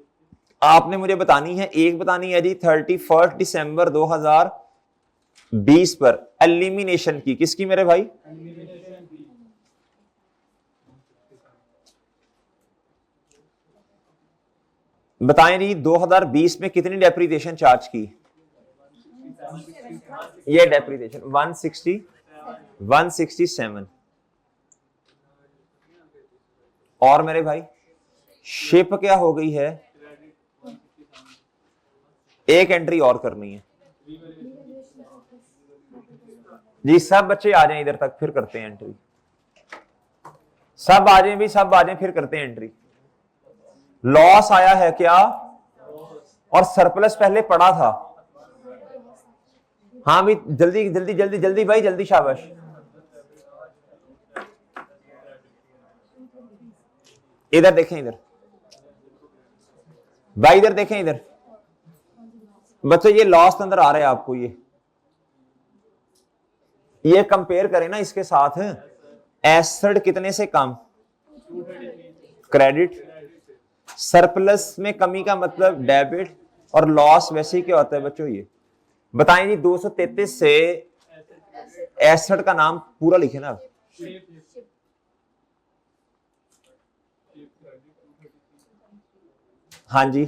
आपने मुझे बतानी है, एक बतानी है जी 31 दिसंबर 2020 पर एलिमिनेशन की, किसकी मेरे भाई, बताएं जी 2020 में कितनी डेप्रिसिएशन चार्ज की, ये डेप्रिसिएशन 167। और मेरे भाई शिप क्या हो गई है, एक एंट्री और करनी है, जी सब बच्चे आ जाएं इधर तक, फिर करते हैं एंट्री। सब आ जाएं भी, सब आ जाएं, फिर करते हैं एंट्री। लॉस आया है क्या, और सरप्लस पहले पड़ा था। हाँ भी जल्दी जल्दी जल्दी जल्दी भाई, जल्दी, शाबाश। इधर देखें, इधर भाई, इधर देखें, इधर बच्चों ये लॉस अंदर आ रहा है आपको। ये कंपेयर करें ना इसके साथ, एसेट कितने से कम, क्रेडिट। सरप्लस में कमी का मतलब डेबिट, और लॉस वैसे ही क्या होता है बच्चों, ये बताएं जी। 233 से एसेट का नाम पूरा लिखे ना। हाँ जी,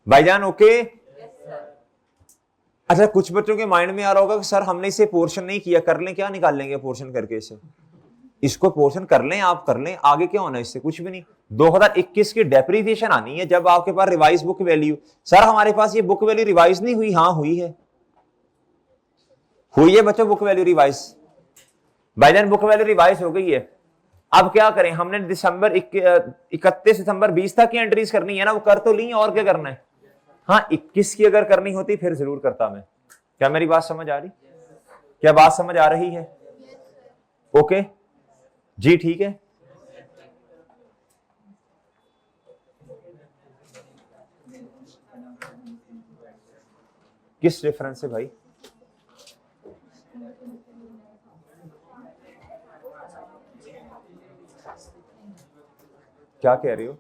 भाईजान ओके। अच्छा कुछ बच्चों के माइंड में आ रहा होगा कि सर हमने इसे पोर्शन नहीं किया, कर लें क्या, निकाल लेंगे पोर्शन करके इसे। इसको पोर्शन कर लें, आप कर लें, आगे क्या होना है इससे, कुछ भी नहीं। 2021 की डेप्रिसिएशन आनी है जब आपके पास रिवाइज बुक वैल्यू। सर हमारे पास ये बुक वैल्यू रिवाइज नहीं हुई, हाँ हुई है, हुई है बच्चों बुक वैल्यू रिवाइज। भाईजान बुक वैल्यू रिवाइज हो गई है। अब क्या करें, हमने दिसंबर 31 दिसंबर 20 तक की एंट्रीज करनी है ना, वो कर तो ली, और क्या करना है। हाँ 21 की अगर करनी होती फिर जरूर करता मैं। क्या मेरी बात समझ आ रही, क्या बात समझ आ रही है? ओके जी, ठीक है। किस रेफरेंस से भाई? क्या कह रहे हो?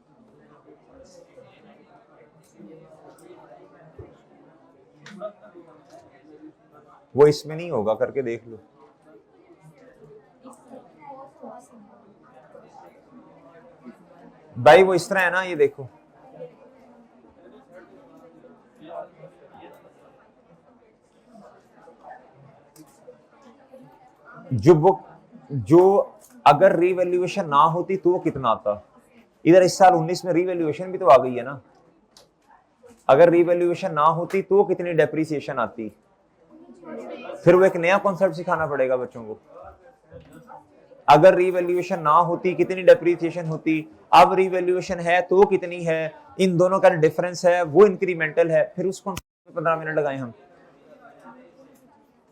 वो इसमें नहीं होगा, करके देख लो। भाई वो इस तरह है ना, ये देखो, जो बुक, जो अगर रीवैल्यूएशन ना होती तो वो कितना आता। इधर इस साल 19 में रीवैल्यूएशन भी तो आ गई है ना। अगर रीवैल्यूएशन ना होती तो कितनी डेप्रिसिएशन आती, फिर वो एक नया कॉन्सेप्ट सिखाना पड़ेगा बच्चों को। अगर रीवैल्यूएशन ना होती कितनी डेप्रिसिएशन होती, अब रीवैल्यूएशन है तो कितनी है, इन दोनों का डिफरेंस है वो इंक्रीमेंटल है, फिर उसको 15 मिनट लगाए हम।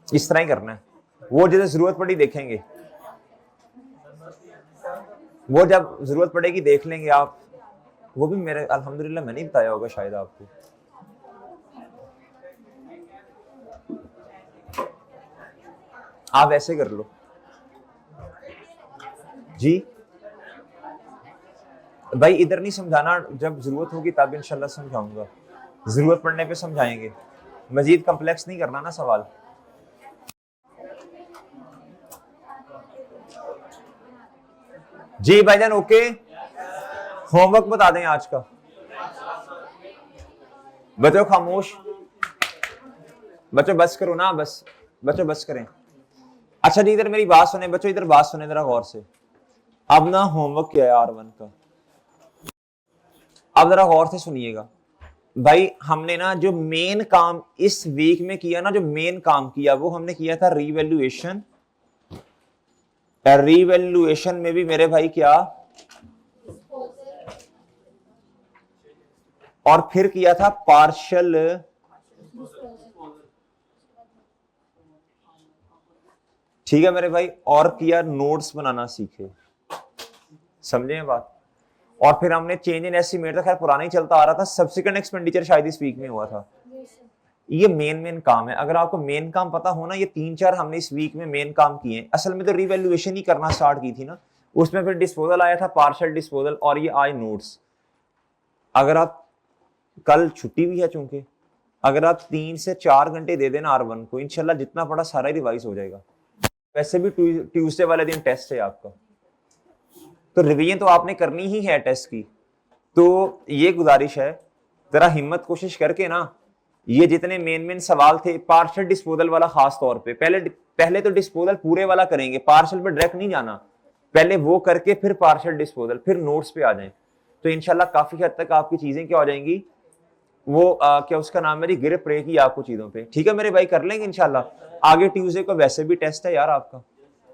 इस तरह ही करना है, वो जब जरूरत पड़ी देखेंगे, वो जब जरूरत पड़ेगी देख लेंगे आप। वो भी मेरे अल्हम्दुलिल्लाह मैंने बताया होगा शायद आपको। आप ऐसे कर लो जी। भाई इधर नहीं समझाना, जब जरूरत होगी तब इंशाल्लाह समझाऊंगा, जरूरत पड़ने पे समझाएंगे। मजीद कॉम्प्लेक्स नहीं करना ना सवाल। जी भाईजान ओके। होमवर्क बता दें आज का। बच्चों खामोश, बच्चों बस करो ना, बस बच्चों बस करें। अच्छा जी इधर मेरी बात सुने बच्चों, इधर बात सुने जरा गौर से। अब ना होमवर्क क्या है R1 का, अब जरा गौर से सुनिएगा भाई। हमने ना जो मेन काम इस वीक में किया ना, जो मेन काम किया वो हमने किया था रीवैल्यूएशन। रीवैल्यूएशन में भी मेरे भाई क्या, और फिर किया था पार्शियल, ठीक है मेरे भाई, और किया नोट्स बनाना सीखे, समझे बात। और फिर हमने चेंज इन एस्टिमेट, तो खैर पुराना ही चलता आ रहा था, सब्सिक्वेंट एक्सपेंडिचर शायद इस वीक में हुआ था। ये मेन काम है, अगर आपको मेन काम पता हो ना, ये 3-4 हमने इस वीक में मेन काम किए। असल में तो रिवैल्यूएशन ही करना स्टार्ट की थी ना, उसमें फिर डिस्पोजल आया था, पार्शियल डिस्पोजल, और ये आए नोट्स। अगर आप कल छुट्टी भी है चूंकि, अगर आप 3 से 4 घंटे दे देना R1 को, इंशाल्लाह जितना पड़ा सारा रिवाइज हो जाएगा। वैसे भी ट्यूसडे वाले दिन टेस्ट है आपका, तो रिवीजन तो आपने करनी ही है टेस्ट की। तो ये गुजारिश है, जरा हिम्मत कोशिश करके ना ये जितने मेन सवाल थे पार्शियल डिस्पोजल वाला खास तौर पे, पहले तो डिस्पोजल पूरे वाला करेंगे, पार्शियल पे डायरेक्ट नहीं जाना, पहले वो करके फिर पार्शियल डिस्पोजल, फिर नोट्स पे आ जाएं। तो इंशाल्लाह काफी हद तक आपकी चीजें क्या हो जाएंगी, वो क्या उसका नाम मेरी गिरफ्त रहेगी आपको चीजों पे। ठीक है मेरे भाई, कर लेंगे इंशाल्लाह। आगे ट्यूसडे को वैसे भी टेस्ट है यार आपका।